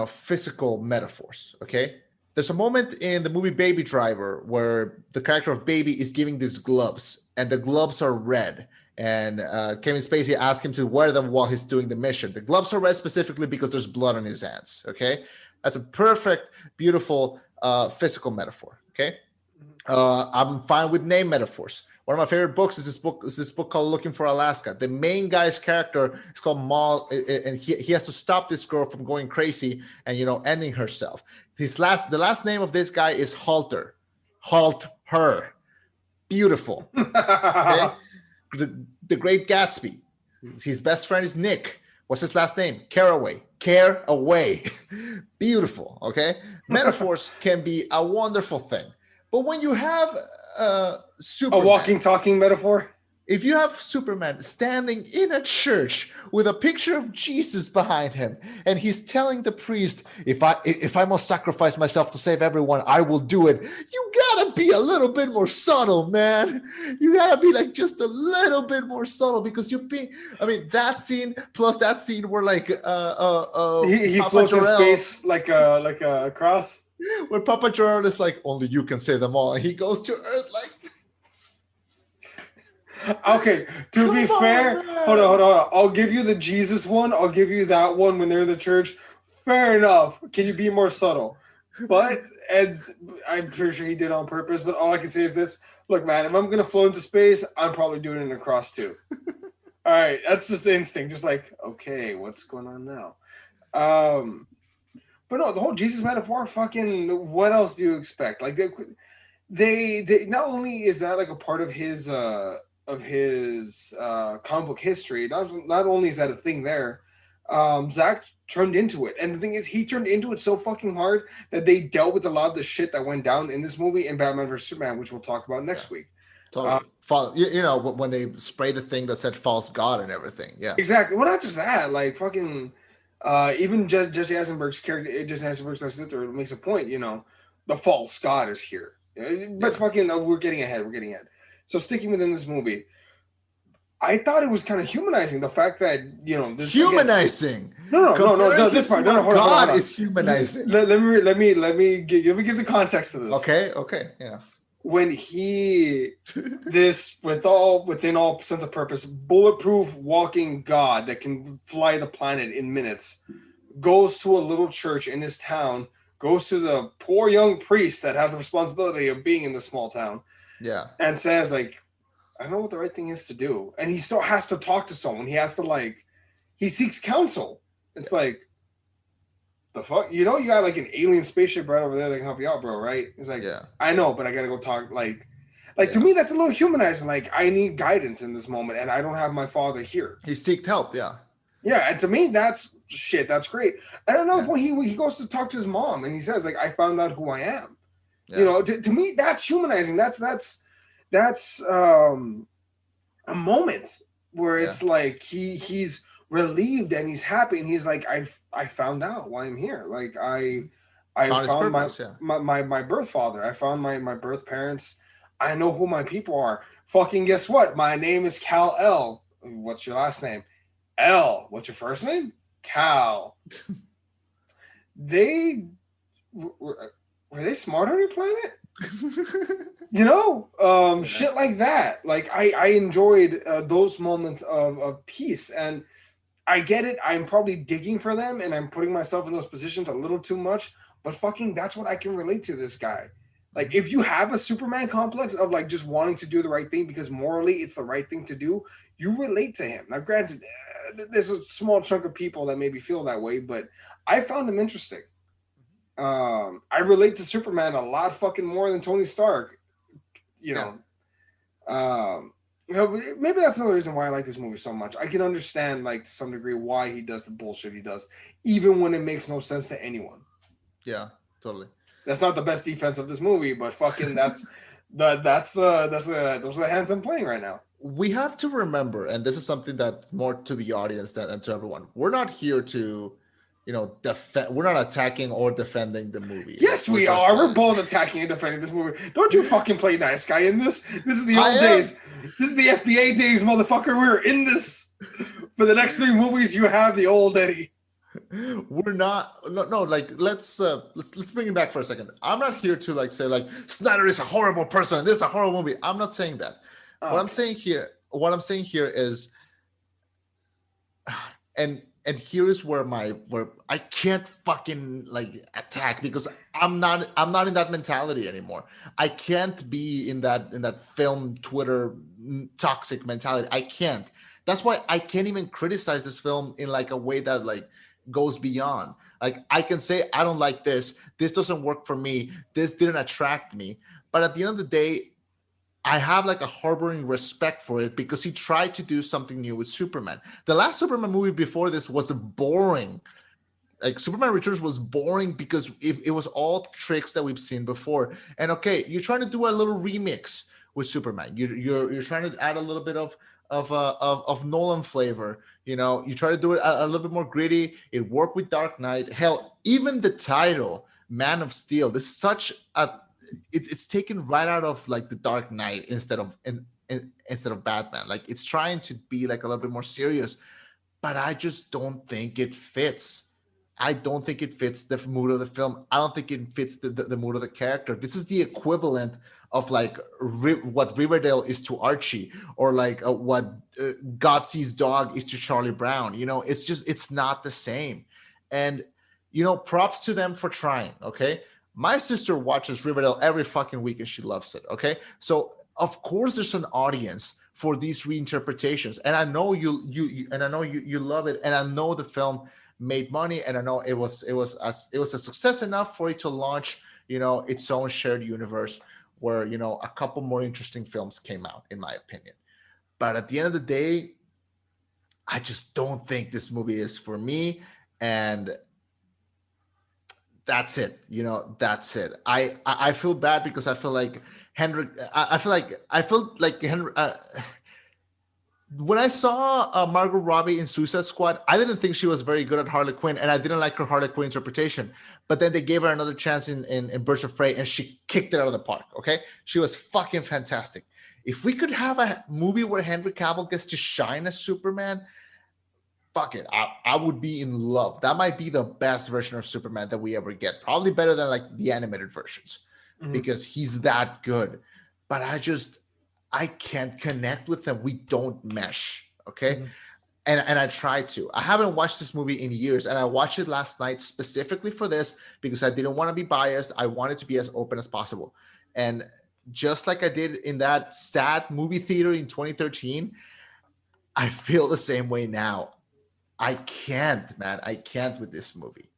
physical metaphors, okay? There's a moment in the movie Baby Driver where the character of Baby is giving these gloves, and the gloves are red. And Kevin Spacey asked him to wear them while he's doing the mission. The gloves are red specifically because there's blood on his hands. Okay, that's a perfect, beautiful physical metaphor. Okay, I'm fine with name metaphors. One of my favorite books is this book called Looking for Alaska. The main guy's character is called Maul, and he has to stop this girl from going crazy and ending herself. The last name of this guy is Halter. Halt her. Beautiful. Okay? The Great Gatsby. His best friend is Nick. What's his last name? Caraway. Care away. Beautiful. Okay. Metaphors can be a wonderful thing. But when you have Superman, a walking, talking metaphor. If you have Superman standing in a church with a picture of Jesus behind him, and he's telling the priest, if I must sacrifice myself to save everyone, I will do it. You gotta be a little bit more subtle, man. You gotta be like just a little bit more subtle because that scene plus that scene where like he floats in space like a cross. Where Papa Joel is like, only you can save them all, and he goes to Earth like. Okay, to be fair, hold on. I'll give you the Jesus one. I'll give you that one when they're in the church. Fair enough. Can you be more subtle? And I'm pretty sure he did on purpose, but all I can say is this. Look, man, if I'm going to float into space, I'm probably doing it in a cross too. All right, that's just instinct. Just like, okay, what's going on now? But no, the whole Jesus metaphor, fucking, what else do you expect? Like, they not only is that like a part of his comic book history, not only is that a thing there, Zach turned into it. And the thing is, he turned into it so fucking hard that they dealt with a lot of the shit that went down in this movie in Batman vs. Superman, which we'll talk about next week. Totally. When they spray the thing that said false god and everything. Yeah. Exactly. Well, not just that, like fucking even Jesse Eisenberg's character, Jesse Eisenberg's Lex Luthor makes a point, the false god is here. But fucking we're getting ahead. So sticking within this movie, I thought it was kind of humanizing. The fact that this humanizing. No. This part. No. Hold on. God is humanizing. Let me give the context to this. Okay. Yeah. When within all sense of purpose, bulletproof walking God that can fly the planet in minutes, goes to a little church in his town, goes to the poor young priest that has the responsibility of being in this small town. Yeah. And says, like, I don't know what the right thing is to do. And he still has to talk to someone. He has to, he seeks counsel. It's like, the fuck? You got, like, an alien spaceship right over there that can help you out, bro, right? It's like, yeah. I know, but I got to go talk, to me, that's a little humanizing. Like, I need guidance in this moment, and I don't have my father here. He seeked help, yeah. Yeah, and to me, that's shit. That's great. And at another point, he goes to talk to his mom, and he says, like, I found out who I am. Yeah. To me, that's humanizing. That's a moment where it's like he's relieved and he's happy and he's like, I found out why I'm here. Like I Found his found purpose, yeah. my birth father. I found my birth parents. I know who my people are. Fucking guess what? My name is Cal L. What's your last name? L. What's your first name? Cal. They were they smart on your planet? You know, shit like that. Like I enjoyed those moments of peace, and I get it. I'm probably digging for them, and I'm putting myself in those positions a little too much. But fucking, that's what I can relate to this guy. Like, if you have a Superman complex of like just wanting to do the right thing because morally it's the right thing to do, you relate to him. Now, granted, there's a small chunk of people that maybe feel that way, but I found him interesting. I relate to Superman a lot fucking more than Tony Stark. You know, maybe that's another reason why I like this movie so much. I can understand, like, to some degree, why he does the bullshit he does, even when it makes no sense to anyone. Yeah, totally. That's not the best defense of this movie, but fucking those are the hands I'm playing right now. We have to remember, and this is something that's more to the audience than to everyone. We're not here to, defend. We're not attacking or defending the movie. Yes, we are. We're both attacking and defending this movie. Don't you fucking play nice guy in this. This is the old days. This is the FBA days, motherfucker. We're in this. For the next 3 movies, you have the old Eddie. We're not. No. Like let's bring it back for a second. I'm not here to like say like Snyder is a horrible person and this is a horrible movie. I'm not saying that. Okay. What I'm saying here is, and here is where I can't fucking like attack because I'm not in that mentality anymore. I can't be in that film Twitter toxic mentality. I can't. That's why I can't even criticize this film in like a way that like goes beyond. Like I can say I don't like this doesn't work for me, this didn't attract me, but at the end of the day I have like a harboring respect for it because he tried to do something new with Superman. The last Superman movie before this was boring. Like Superman Returns was boring because it was all tricks that we've seen before. And okay, you're trying to do a little remix with Superman. You're trying to add a little bit of Nolan flavor. You try to do it a little bit more gritty. It worked with Dark Knight. Hell, even the title, Man of Steel, this is such a it's taken right out of like the Dark Knight instead of Batman. Like it's trying to be like a little bit more serious, but I just don't think it fits. I don't think it fits the mood of the film. I don't think it fits the mood of the character. This is the equivalent of like what Riverdale is to Archie, or like what Gotsy's dog is to Charlie Brown. It's not the same. And props to them for trying. Okay, my sister watches Riverdale every fucking week and she loves it. Okay, so of course there's an audience for these reinterpretations, and I know you love it, and I know the film made money, and I know it was a success enough for it to launch its own shared universe where a couple more interesting films came out, in my opinion. But at the end of the day, I just don't think this movie is for me, and that's it. That's it. I feel bad because I feel like Henry. I feel like Henry. When I saw Margot Robbie in Suicide Squad, I didn't think she was very good at Harley Quinn, and I didn't like her Harley Quinn interpretation. But then they gave her another chance in Birds of Prey, and she kicked it out of the park, okay? She was fucking fantastic. If we could have a movie where Henry Cavill gets to shine as Superman, fuck it. I would be in love. That might be the best version of Superman that we ever get. Probably better than like the animated versions, because he's that good. But I can't connect with them. We don't mesh, okay? And I try to. I haven't watched this movie in years, and I watched it last night specifically for this because I didn't want to be biased. I wanted to be as open as possible. And just like I did in that sad movie theater in 2013, I feel the same way now. I can't, man. I can't with this movie.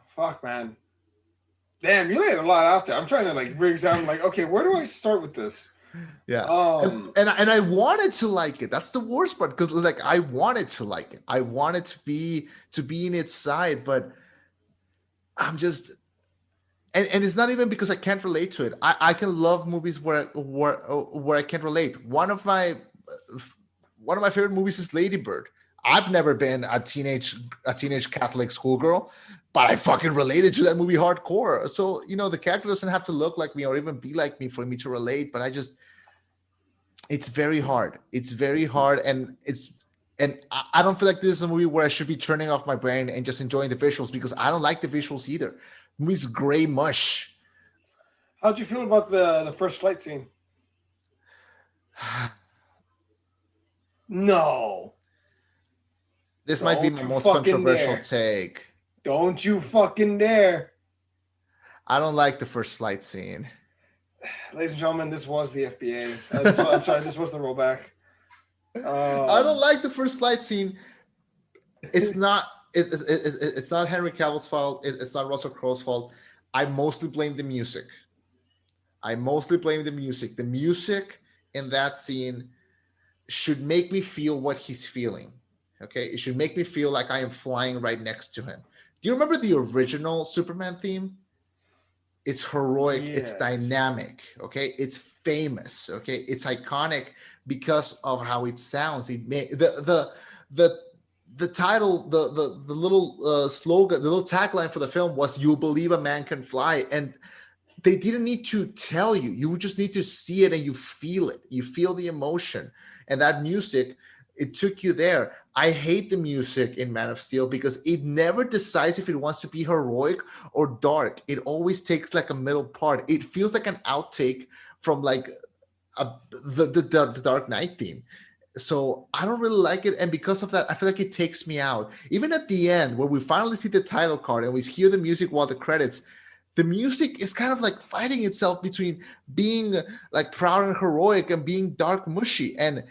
Fuck, man. Damn, you laid a lot out there. I'm trying to like re-examine, like, okay, where do I start with this? Yeah. And I wanted to like it. That's the worst part, because like I wanted to like it. I wanted to be in its side, but I'm just and it's not even because I can't relate to it. I can love movies where I can't relate. One of my one of my favorite movies is Lady Bird. I've never been a teenage Catholic schoolgirl, but I fucking related to that movie hardcore. So, the character doesn't have to look like me or even be like me for me to relate, but it's very hard. It's very hard. And I don't feel like this is a movie where I should be turning off my brain and just enjoying the visuals, because I don't like the visuals either. The movie's gray mush. How'd you feel about the first flight scene? No. This might be my most controversial take. Don't you fucking dare. I don't like the first flight scene. Ladies and gentlemen, this was the FBA. I'm sorry, this was the rollback. I don't like the first flight scene. It's not Henry Cavill's fault. It's not Russell Crowe's fault. I mostly blame the music. The music in that scene should make me feel what he's feeling. Okay, it should make me feel like I am flying right next to him. Do you remember the original Superman theme? It's heroic. Yes. It's dynamic. Okay, it's famous. Okay, it's iconic because of how it sounds. It made the title, the little slogan, the little tagline for the film was "You'll believe a man can fly," and they didn't need to tell you. You just need to see it and you feel it. You feel the emotion, and that music, it took you there. I hate the music in Man of Steel because it never decides if it wants to be heroic or dark. It always takes like a middle part. It feels like an outtake from like the Dark Knight theme. So I don't really like it. And because of that, I feel like it takes me out. Even at the end, where we finally see the title card and we hear the music while the credits, the music is kind of like fighting itself between being like proud and heroic and being dark, mushy. And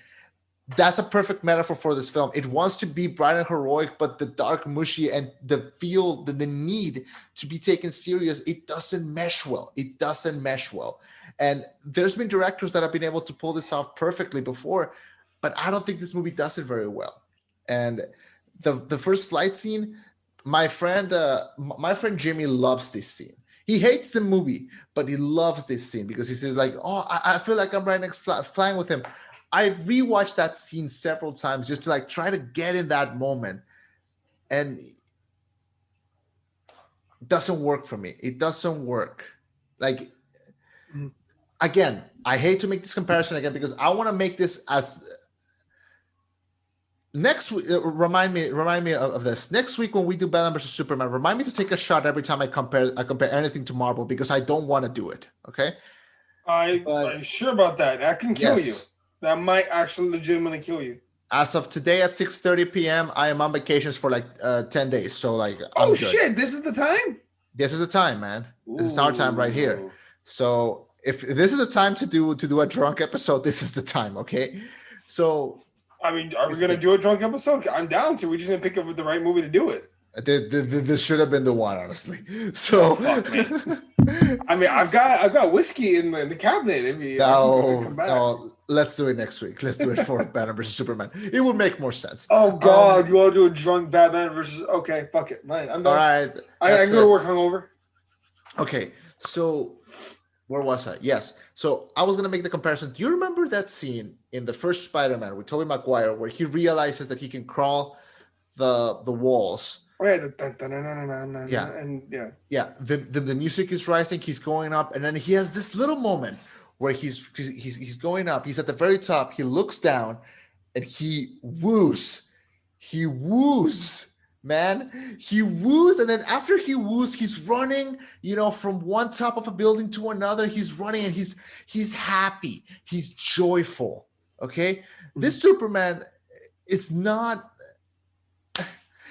that's a perfect metaphor for this film. It wants to be bright and heroic, but the dark, mushy, and the need to be taken serious, it doesn't mesh well. And there's been directors that have been able to pull this off perfectly before, but I don't think this movie does it very well. And the first flight scene, my friend Jimmy loves this scene. He hates the movie, but he loves this scene because he says like, "Oh, I feel like I'm right next flying with him." I rewatched that scene several times just to like try to get in that moment, and it doesn't work for me. It doesn't work. Like, again, I hate to make this comparison again because I want to make this as next week. Remind me of this next week when we do Batman versus Superman. Remind me to take a shot every time I compare anything to Marvel because I don't want to do it. Okay. I'm sure about that. That can kill you. That might actually legitimately kill you. As of today at 6:30 p.m., I am on vacations for like 10 days. So like, oh shit, this is the time? This is the time, man. Ooh. This is our time right here. So if this is the time to do a drunk episode, this is the time, okay? So I mean, are we gonna do a drunk episode? I'm down to. We just gonna pick up the right movie to do it. This should have been the one, honestly. So, I mean, I've got whiskey in the cabinet. No, let's do it next week. Let's do it for Batman versus Superman. It would make more sense. Oh God, you want to do a drunk Batman versus? Okay, fuck it, man. I'm done. All right, I can go to work hungover. Okay, so where was I? Yes, so I was gonna make the comparison. Do you remember that scene in the first Spider-Man with Tobey Maguire where he realizes that he can crawl the walls? Oh, yeah. The music is rising, he's going up, and then he has this little moment where he's going up, he's at the very top, he looks down and he woos, man. He woos, and then after he woos, he's running, from one top of a building to another. He's running and he's happy, he's joyful. Okay, this Superman is not.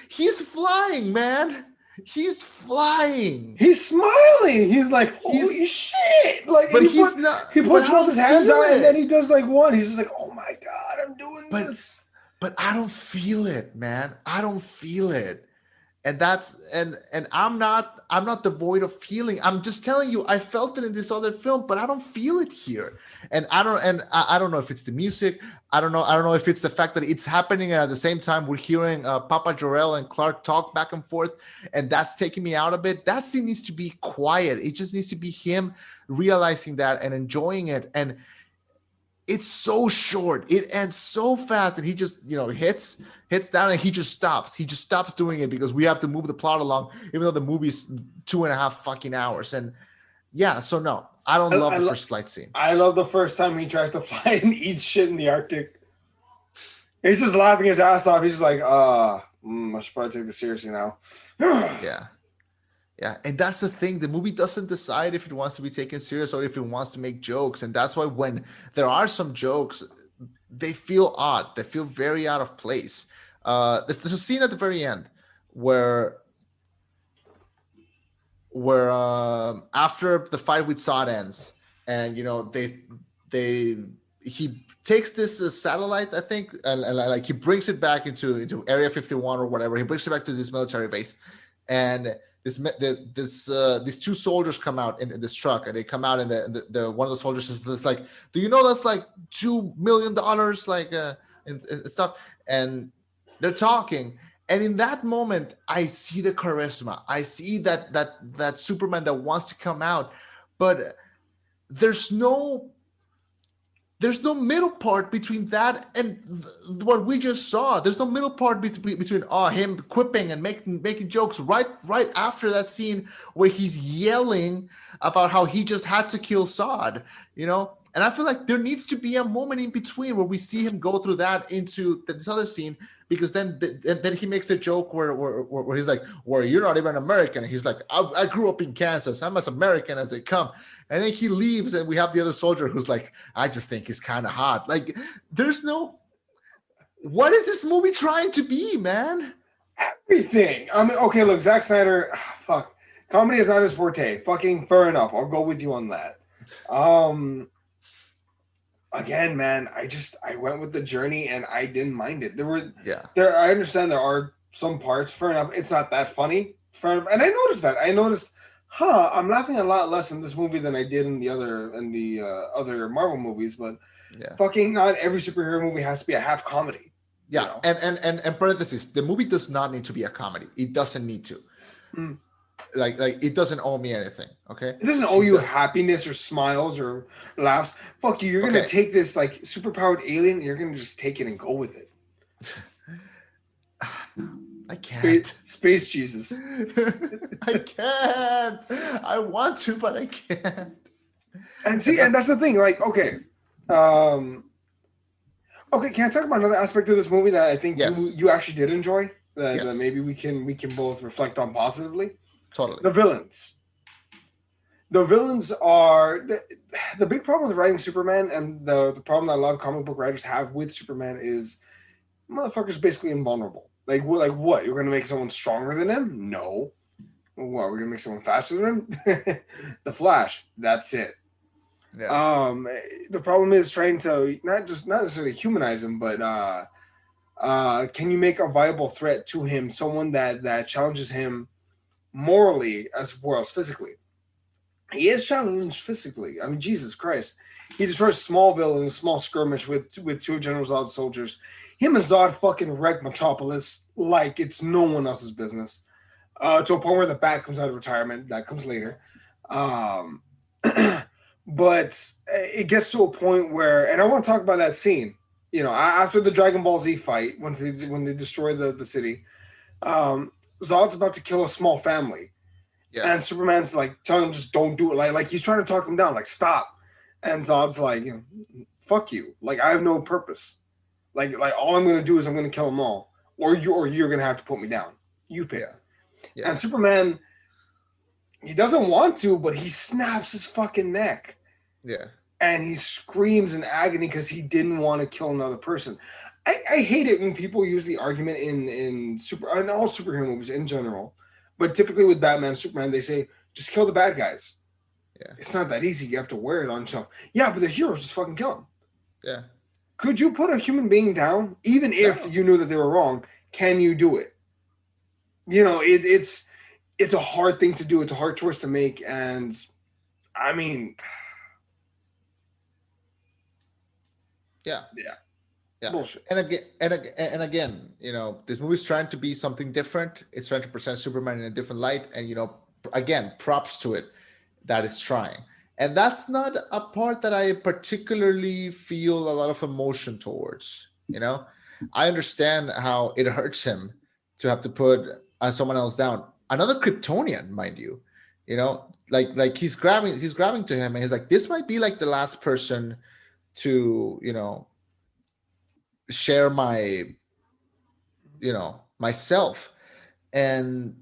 He's flying, man. He's flying. He's smiling. He's like, holy shit! Like, but he's not. He puts both his hands out, and then he does like one. He's just like, oh my God, I'm doing this. But I don't feel it, man. I don't feel it. And that's and I'm not devoid of feeling. I'm just telling you, I felt it in this other film, but I don't feel it here. And I don't know if it's the music. I don't know if it's the fact that it's happening and at the same time we're hearing Papa Jor-El and Clark talk back and forth, and that's taking me out a bit. That scene needs to be quiet. It just needs to be him realizing that and enjoying it. And it's so short. It ends so fast, and he just, hits down, and he just stops. He just stops doing it because we have to move the plot along, even though the movie's 2.5 fucking hours. And yeah, so no, I don't love the first flight scene. I love the first time he tries to fly and eat shit in the Arctic. He's just laughing his ass off. He's just like, I should probably take this seriously now. Yeah. Yeah, and that's the thing. The movie doesn't decide if it wants to be taken serious or if it wants to make jokes. And that's why when there are some jokes, they feel odd. They feel very out of place. There's a scene at the very end where after the fight with Zod ends, and he takes this satellite, I think, and like he brings it back into Area 51 or whatever. He brings it back to this military base, and these two soldiers come out in this truck, and they come out, and the one of the soldiers is like, do you know that's like $2 million, like and stuff, and they're talking, and in that moment I see the charisma. I see that Superman that wants to come out, but there's no middle part between that and what we just saw. There's no middle part between him quipping and making jokes right after that scene where he's yelling about how he just had to kill Zod, And I feel like there needs to be a moment in between where we see him go through that into this other scene, because then he makes the joke where he's like, well, you're not even American. And he's like, I grew up in Kansas. I'm as American as they come. And then he leaves, and we have the other soldier who's like, I just think he's kind of hot. Like, what is this movie trying to be, man? Everything. I mean, okay, look, Zack Snyder, comedy is not his forte. Fucking fair enough. I'll go with you on that. Again, man, I went with the journey, and I didn't mind it. I understand there are some parts, fair enough. It's not that funny, fair enough. And I noticed that. I'm laughing a lot less in this movie than I did in the other Marvel movies, but fucking not every superhero movie has to be a half comedy. Yeah, and parenthesis, the movie does not need to be a comedy. It doesn't need to. Like it doesn't owe me anything, okay? It doesn't owe you happiness or smiles or laughs. Fuck you. You're going to take this like superpowered alien, and you're going to just take it and go with it. I can't. Space Jesus. I can't. I want to, but I can't. And see, and that's the thing. Like, okay. Can I talk about another aspect of this movie that I think you actually did enjoy? That maybe we can both reflect on positively. Totally. The villains. The villains are the big problem with writing Superman, and the problem that a lot of comic book writers have with Superman is motherfucker's basically invulnerable. Like what? You're gonna make someone stronger than him? No. What? We're gonna make someone faster than him? The Flash. That's it. Yeah. The problem is trying to not necessarily humanize him, but can you make a viable threat to him? Someone that challenges him morally as well as physically. He is challenged physically. I mean, Jesus Christ. He destroys Smallville in a small skirmish with two of General Zod's soldiers. Him and Zod fucking wreck Metropolis like it's no one else's business. To a point where the Bat comes out of retirement. That comes later. But it gets to a point where, and I want to talk about that scene. After the Dragon Ball Z fight, when they destroy the city, Zod's about to kill a small family. Yeah. And Superman's like telling him, just don't do it. Like he's trying to talk him down, like stop. And Zod's like, fuck you. Like I have no purpose. Like all I'm gonna do is I'm gonna kill them all. Or you're gonna have to put me down. You pick. Yeah. And Superman, he doesn't want to, but he snaps his fucking neck. Yeah. And he screams in agony because he didn't want to kill another person. I hate it when people use the argument in all superhero movies in general, but typically with Batman and Superman, they say, just kill the bad guys. Yeah. It's not that easy. You have to wear it on yourself. Yeah, but the heroes just fucking kill them. Yeah. Could you put a human being down, even if you knew that they were wrong? Can you do it? It's a hard thing to do. It's a hard choice to make. And I mean, yeah. Bullshit. And again, this movie's trying to be something different. It's trying to present Superman in a different light. And, again, props to it that it's trying. And that's not a part that I particularly feel a lot of emotion towards. I understand how it hurts him to have to put someone else down. Another Kryptonian, mind you. Like he's grabbing to him, and he's like, this might be like the last person to share myself. And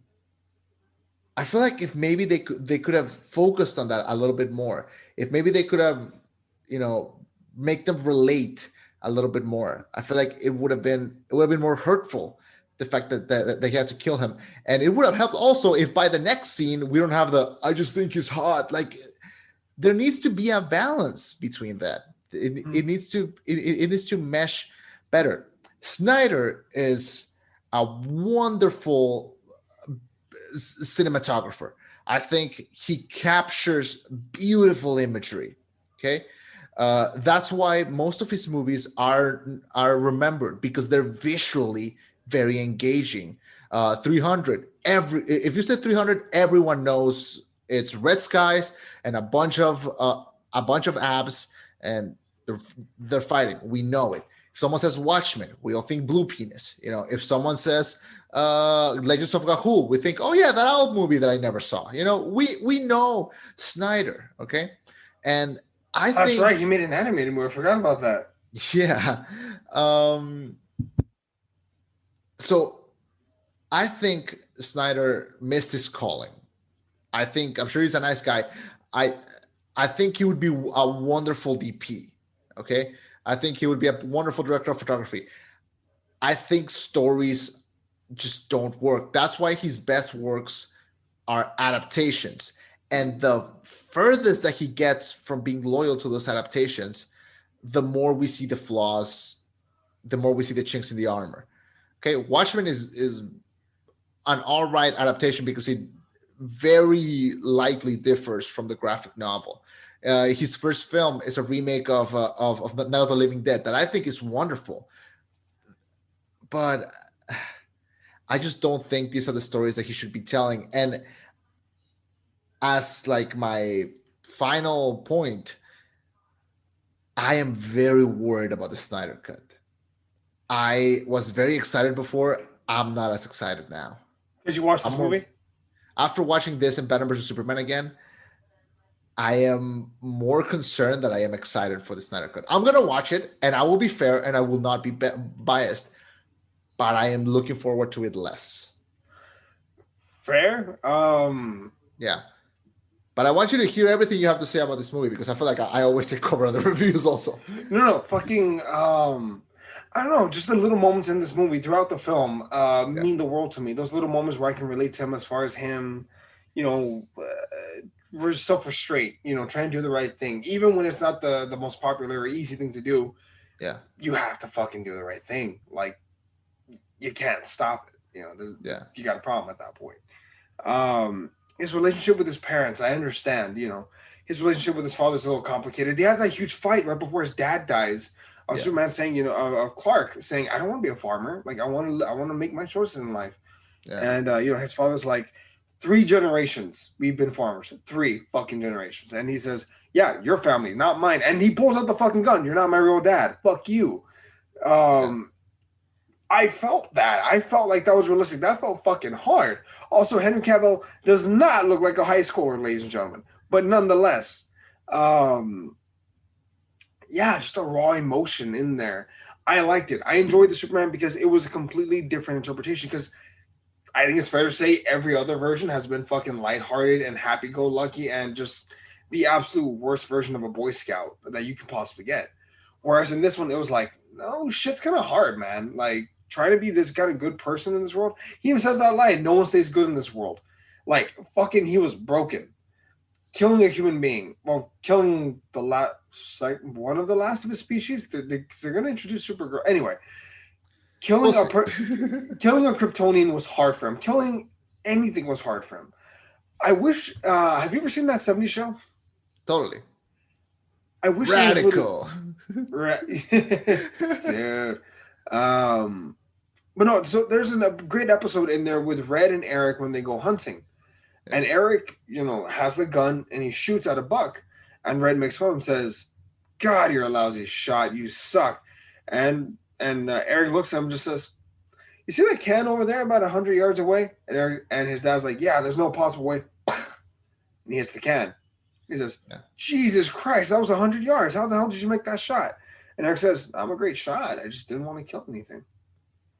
I feel like if maybe they could have focused on that a little bit more. If maybe they could have, make them relate a little bit more. I feel like it would have been more hurtful, the fact that they had to kill him. And it would have helped also if by the next scene we don't have the I just think he's hot. Like, there needs to be a balance between that. It needs to mesh better. Snyder is a wonderful cinematographer. I think he captures beautiful imagery. Okay. That's why most of his movies are remembered, because they're visually very engaging. 300. If you said 300, everyone knows it's red skies and a bunch of abs, and they're fighting. We know it. If someone says Watchmen, we all think blue penis. If someone says Legends of Gahul, we think, oh yeah, that old movie that I never saw. We know Snyder, okay? And That's think right. He made an animated movie. I forgot about that. Yeah. So I think Snyder missed his calling. I'm sure he's a nice guy. I think he would be a wonderful DP. Okay. I think he would be a wonderful director of photography. I think stories just don't work. That's why his best works are adaptations. And the furthest that he gets from being loyal to those adaptations, the more we see the flaws, the more we see the chinks in the armor. Okay. Watchmen is an all right adaptation because it very likely differs from the graphic novel. His first film is a remake of Night of the Living Dead that I think is wonderful. But I just don't think these are the stories that he should be telling. And as like my final point, I am very worried about the Snyder Cut. I was very excited before. I'm not as excited now. Did you watch this movie? After watching this and Batman vs. Superman again, I am more concerned than I am excited for the Snyder Cut. I'm going to watch it, and I will be fair, and I will not be biased, but I am looking forward to it less. Fair? Yeah. But I want you to hear everything you have to say about this movie, because I feel like I always take cover on the reviews also. No, fucking, I don't know, just the little moments in this movie throughout the film mean the world to me. Those little moments where I can relate to him as far as him, self-restraint, trying to do the right thing. Even when it's not the most popular or easy thing to do, yeah, you have to fucking do the right thing. Like, you can't stop it. You got a problem at that point. His relationship with his parents, I understand, his relationship with his father is a little complicated. They have that huge fight right before his dad dies. Superman saying, Clark saying, I don't want to be a farmer. Like, I want to make my choices in life. Yeah. And, his father's like, 3 generations we've been farmers. 3 fucking generations. And he says, yeah, your family, not mine. And he pulls out the fucking gun. You're not my real dad. Fuck you. I felt that. I felt like that was realistic. That felt fucking hard. Also, Henry Cavill does not look like a high schooler, ladies and gentlemen. But nonetheless, just a raw emotion in there. I liked it. I enjoyed the Superman because it was a completely different interpretation. Because I think it's fair to say every other version has been fucking lighthearted and happy-go-lucky and just the absolute worst version of a Boy Scout that you can possibly get. Whereas in this one, it was like, no, shit's kind of hard, man. Like, trying to be this kind of good person in this world. He even says that line, no one stays good in this world. Like, fucking, he was broken. Killing a human being. Well, killing one of the last of his species. They're going to introduce Supergirl. Anyway, killing a Kryptonian was hard for him. Killing anything was hard for him. I wish, have you ever seen that 70s show? Totally. I wish Radical. Dude. But no, so there's a great episode in there with Red and Eric when they go hunting. Yeah. And Eric, has the gun and he shoots at a buck. And Red makes fun of him, says, "God, you're a lousy shot. You suck." And Eric looks at him and just says, "You see that can over there about 100 yards away?" And his dad's like, "Yeah, there's no possible way." And he hits the can. He says, "Jesus Christ, that was 100 yards. How the hell did you make that shot?" And Eric says, "I'm a great shot. I just didn't want to kill anything."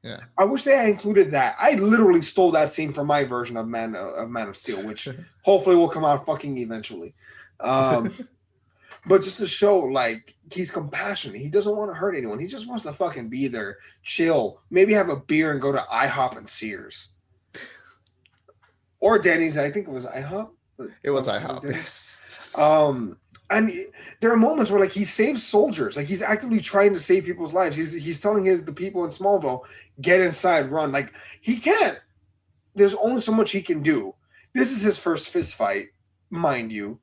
Yeah. I wish they had included that. I literally stole that scene from my version of Man of Steel, which hopefully will come out fucking eventually. But just to show, like, he's compassionate. He doesn't want to hurt anyone. He just wants to fucking be there, chill, maybe have a beer and go to IHOP and Sears. Or Denny's. I think it was IHOP. It was IHOP. Yes. And there are moments where, like, he saves soldiers. Like, he's actively trying to save people's lives. He's telling the people in Smallville, get inside, run. Like, he can't. There's only so much he can do. This is his first fist fight, mind you.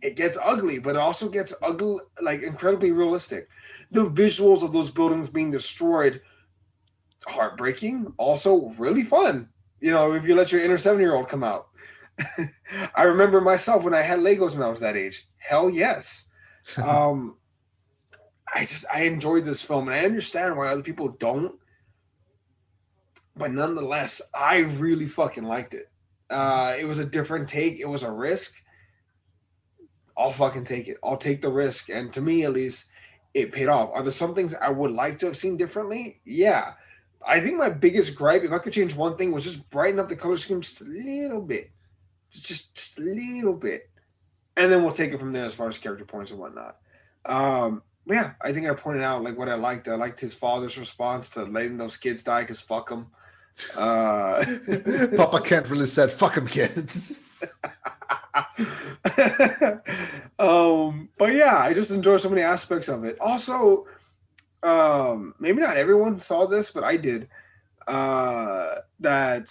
It gets ugly, but it also gets ugly, like, incredibly realistic. The visuals of those buildings being destroyed, heartbreaking, also really fun. You know, if you let your inner 7-year-old come out. I remember myself when I had Legos when I was that age. Hell yes. I enjoyed this film, and I understand why other people don't. But nonetheless, I really fucking liked it. It was a different take. It was a risk. I'll fucking take it. I'll take the risk. And to me, at least, it paid off. Are there some things I would like to have seen differently? Yeah. I think my biggest gripe, if I could change one thing, was just brighten up the color scheme just a little bit. Just a little bit. And then we'll take it from there as far as character points and whatnot. Yeah, I think I pointed out, like, what I liked. I liked his father's response to letting those kids die because fuck them. Papa Kent really said, "Fuck them, kids." But yeah, I just enjoy so many aspects of it. Also, maybe not everyone saw this, but I did. That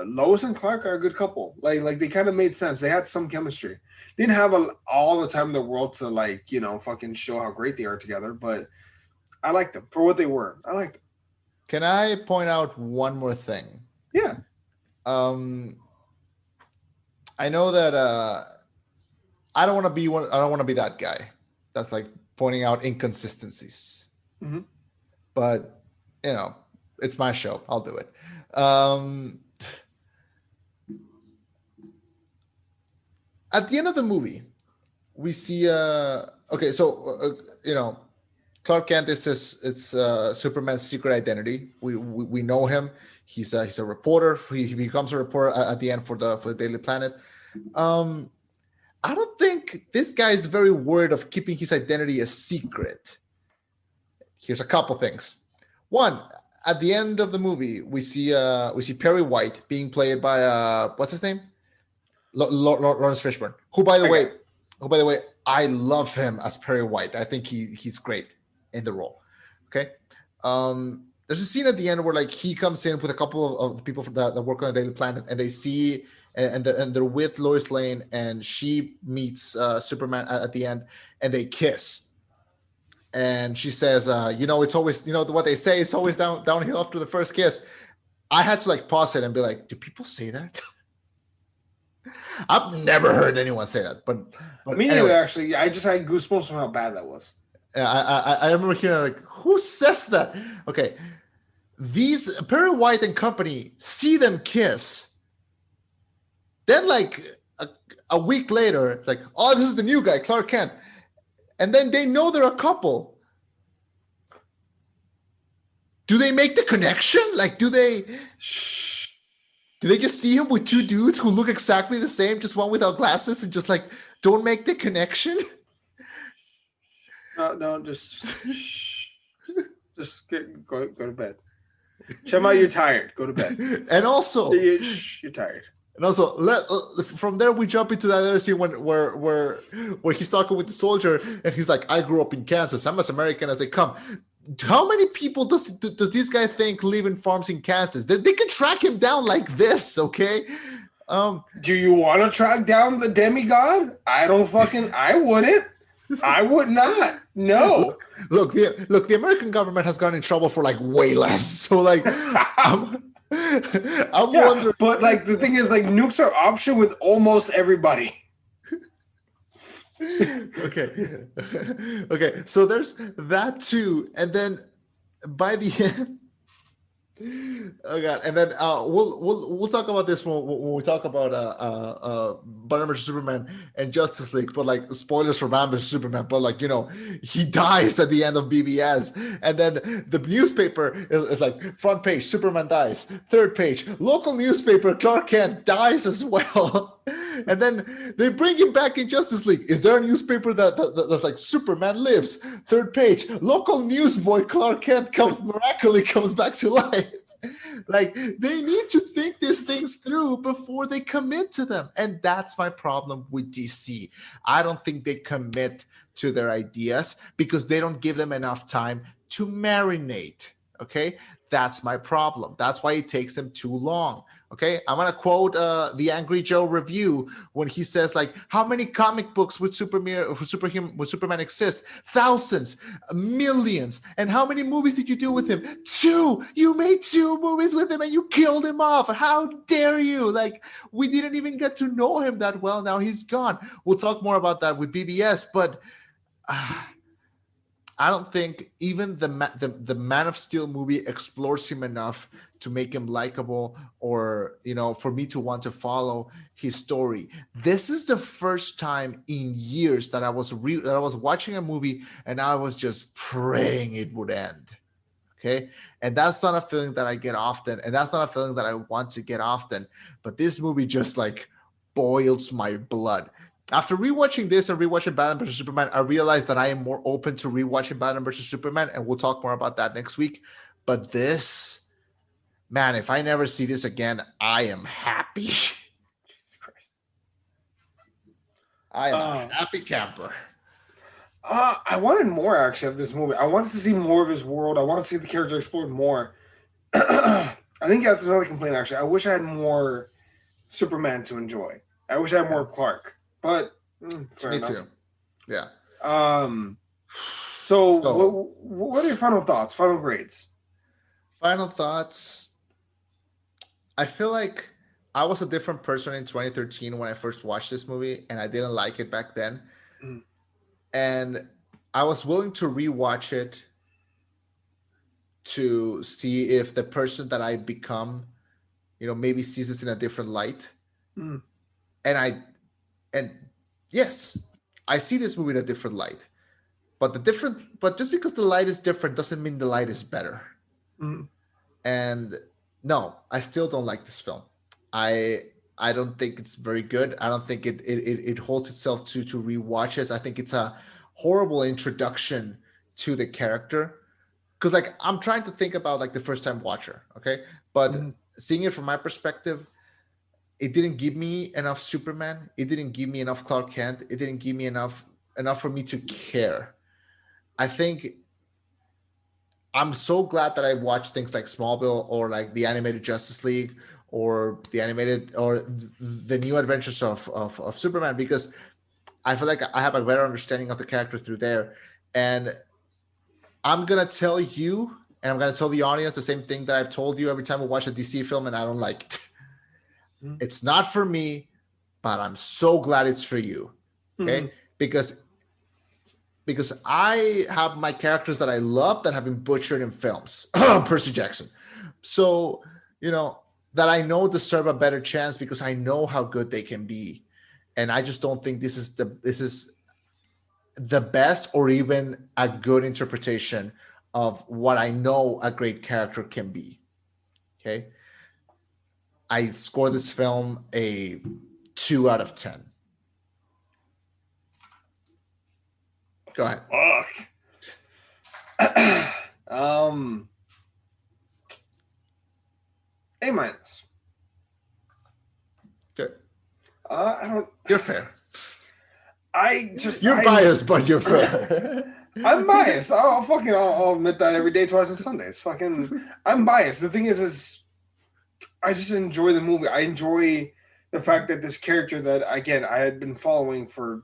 Lois and Clark are a good couple. Like they kind of made sense. They had some chemistry. Didn't have all the time in the world to, like, you know, fucking show how great they are together, but I liked them for what they were. I liked them. Can I point out one more thing? Yeah. I know that I don't want to be that guy that's, like, pointing out inconsistencies. Mm-hmm. But, you know, it's my show. I'll do it. At the end of the movie, we see okay, so you know, Clark Kent it's Superman's secret identity. We know him. He's a reporter. He becomes a reporter at the end for the Daily Planet. I don't think this guy is very worried of keeping his identity a secret. Here's a couple things. One, at the end of the movie, we see Perry White being played by what's his name? Lawrence Fishburne. Who by the way, I love him as Perry White. I think he's great in the role. Okay. There's a scene at the end where, like, he comes in with a couple of people that work on the Daily Planet, and they see and they're with Lois Lane, and she meets Superman at the end, and they kiss. And she says, you know, it's always, you know, what they say, it's always downhill after the first kiss. I had to, like, pause it and be like, do people say that? I've never heard anyone say that, but me neither, anyway. Actually. I just had goosebumps from how bad that was. I remember hearing, like, who says that? Okay, these Perry White and company see them kiss. Then, like, a week later, like, oh, this is the new guy, Clark Kent. And then they know they're a couple. Do they make the connection? Like, do they just see him with two dudes who look exactly the same, just one without glasses, and just, like, don't make the connection? No, just go to bed. Chema, you're tired. Go to bed. And also, you're tired. And also, from there we jump into that other scene where he's talking with the soldier, and he's like, "I grew up in Kansas. I'm as American as they come." How many people does this guy think live in farms in Kansas? They can track him down like this, okay? Do you want to track down the demigod? I wouldn't. I would not. No. Look, the American government has gotten in trouble for, like, way less. So, like, I'm wondering. But, like, the thing is, like, nukes are option with almost everybody. Okay. Okay. So there's that too. And then by the end, oh god! And then we'll talk about this when we talk about Batman vs Superman and Justice League. But like spoilers for Batman vs Superman. But like he dies at the end of BVS, and then the newspaper is like front page Superman dies, third page local newspaper Clark Kent dies as well. And then they bring him back in Justice League. Is there a newspaper that's like Superman lives? Third page, local newsboy Clark Kent miraculously comes back to life. Like they need to think these things through before they commit to them. And that's my problem with DC. I don't think they commit to their ideas because they don't give them enough time to marinate. Okay, that's my problem. That's why it takes them too long. Okay, I'm gonna quote the Angry Joe review when he says, like, how many comic books would Superman exist? Thousands, millions. And how many movies did you do with him? 2. You made 2 movies with him and you killed him off. How dare you? Like, we didn't even get to know him that well. Now he's gone. We'll talk more about that with BBS, but I don't think even the Man of Steel movie explores him enough to make him likable or, for me to want to follow his story. This is the first time in years that I was watching a movie and I was just praying it would end. Okay. And that's not a feeling that I get often. And that's not a feeling that I want to get often. But this movie just like boils my blood. After rewatching this and rewatching Batman vs Superman, I realized that I am more open to rewatching Batman vs Superman, and we'll talk more about that next week. But this, man, if I never see this again, I am happy. I am a happy camper. I wanted more actually of this movie. I wanted to see more of his world. I wanted to see the character explored more. I think that's another complaint actually. I wish I had more Superman to enjoy. I wish I had more Clark. But me enough. Too. Yeah. So what are your final thoughts? Final grades? Final thoughts. I feel like I was a different person in 2013 when I first watched this movie, and I didn't like it back then. Mm. And I was willing to rewatch it to see if the person that I become, maybe sees this in a different light. Mm. And yes, I see this movie in a different light. But just because the light is different doesn't mean the light is better. Mm. And no, I still don't like this film. I don't think it's very good. I don't think it holds itself to rewatches. I think it's a horrible introduction to the character. Because like I'm trying to think about like the first time watcher, okay? But seeing it from my perspective, it didn't give me enough Superman. It didn't give me enough Clark Kent. It didn't give me enough for me to care. I think I'm so glad that I watched things like Smallville or like the animated Justice League or the new adventures of Superman, because I feel like I have a better understanding of the character through there. And I'm going to tell you, and I'm going to tell the audience the same thing that I've told you every time we watch a DC film and I don't like it. It's not for me, but I'm so glad it's for you. Okay. Because I have my characters that I love that have been butchered in films. Percy Jackson. So, that I know deserve a better chance because I know how good they can be. And I just don't think this is the best or even a good interpretation of what I know a great character can be. Okay. I score this film a 2 out of 10. Go ahead. A minus. Good. I don't. You're fair. You're biased, but you're fair. I'm biased. I'll admit that every day, twice on Sundays. I'm biased. The thing is I just enjoy the movie. I enjoy the fact that this character that, again, I had been following for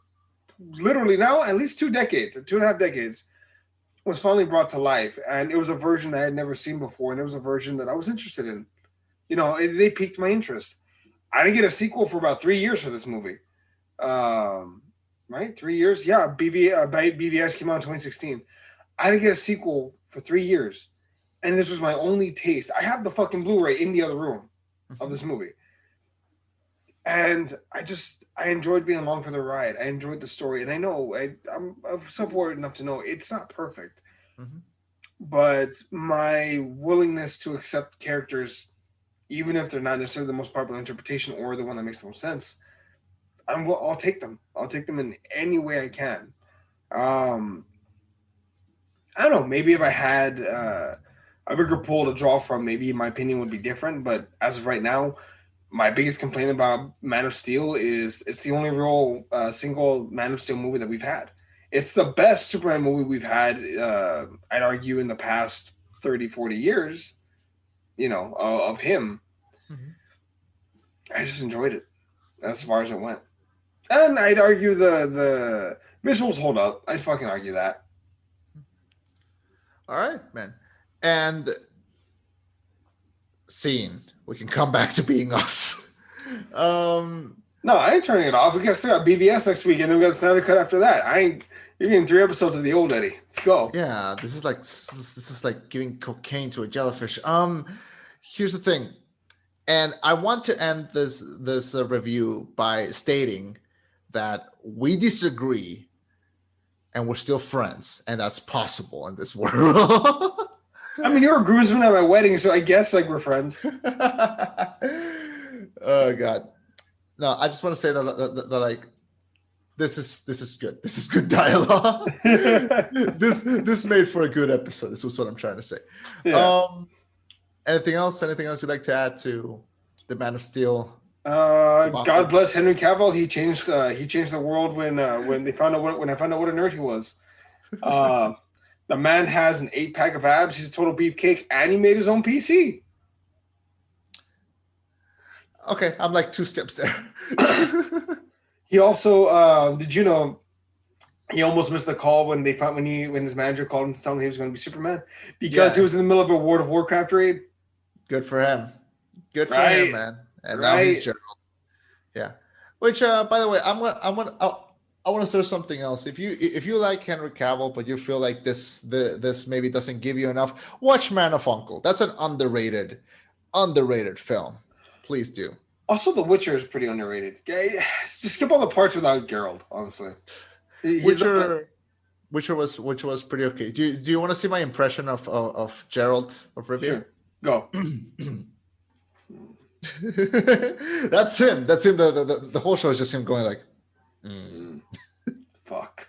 literally now at least 2 decades, 2.5 decades, was finally brought to life. And it was a version I had never seen before. And it was a version that I was interested in. They piqued my interest. I didn't get a sequel for about 3 years for this movie. right? 3 years. Yeah, BVS came out in 2016. I didn't get a sequel for 3 years, and this was my only taste. I have the fucking Blu-ray in the other room of this movie, and I enjoyed being along for the ride. I enjoyed the story, and I know I'm self-aware enough to know it's not perfect, but my willingness to accept characters, even if they're not necessarily the most popular interpretation or the one that makes the most sense, I'll take them. I'll take them in any way I can. I don't know. Maybe if I had a bigger pool to draw from, maybe my opinion would be different. But as of right now, my biggest complaint about Man of Steel is it's the only real single Man of Steel movie that we've had. It's the best Superman movie we've had, I'd argue, in the past 30, 40 years, of him. I just enjoyed it as far as it went. And I'd argue the visuals hold up. I'd fucking argue that. All right, man. And scene. We can come back to being us. No, I ain't turning it off. We still got BVS next week, and then we got the Snyder Cut after that. You're getting 3 episodes of the old Eddie. Let's go. Yeah, this is like giving cocaine to a jellyfish. Here's the thing, and I want to end this review by stating that we disagree, and we're still friends, and that's possible in this world. I mean, you're a groomsman at my wedding, so I guess we're friends. Oh God, no! I just want to say that this is good. This is good dialogue. this made for a good episode. This was what I'm trying to say. Yeah. Anything else? Anything else you'd like to add to the Man of Steel? God bless Henry Cavill. He changed the world when I found out what a nerd he was. The man has an 8-pack of abs. He's a total beefcake, and he made his own PC. Okay, I'm like 2 steps there. He also did you know he almost missed the call when his manager called him to tell him he was going to be Superman because he was in the middle of a World of Warcraft raid. Good for him. Good for him, man. And now he's Gerald. Yeah. Which, by the way, I want to say something else. If you like Henry Cavill, but you feel like this maybe doesn't give you enough, watch Man of Uncle. That's an underrated film. Please do. Also, The Witcher is pretty underrated. Just skip all the parts without Geralt, honestly. Witcher was pretty okay. Do you want to see my impression of Geralt of Rivia? Sure. Go. That's him. The whole show is just him going like, fuck.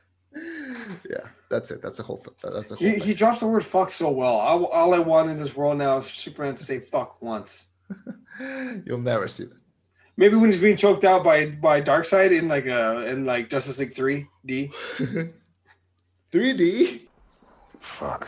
Yeah, that's it. That's the whole. That's the whole. He drops the word "fuck" so well. All I want in this world now is Superman to say "fuck" once. You'll never see that. Maybe when he's being choked out by Darkseid in Justice League 3D. 3D. Fuck.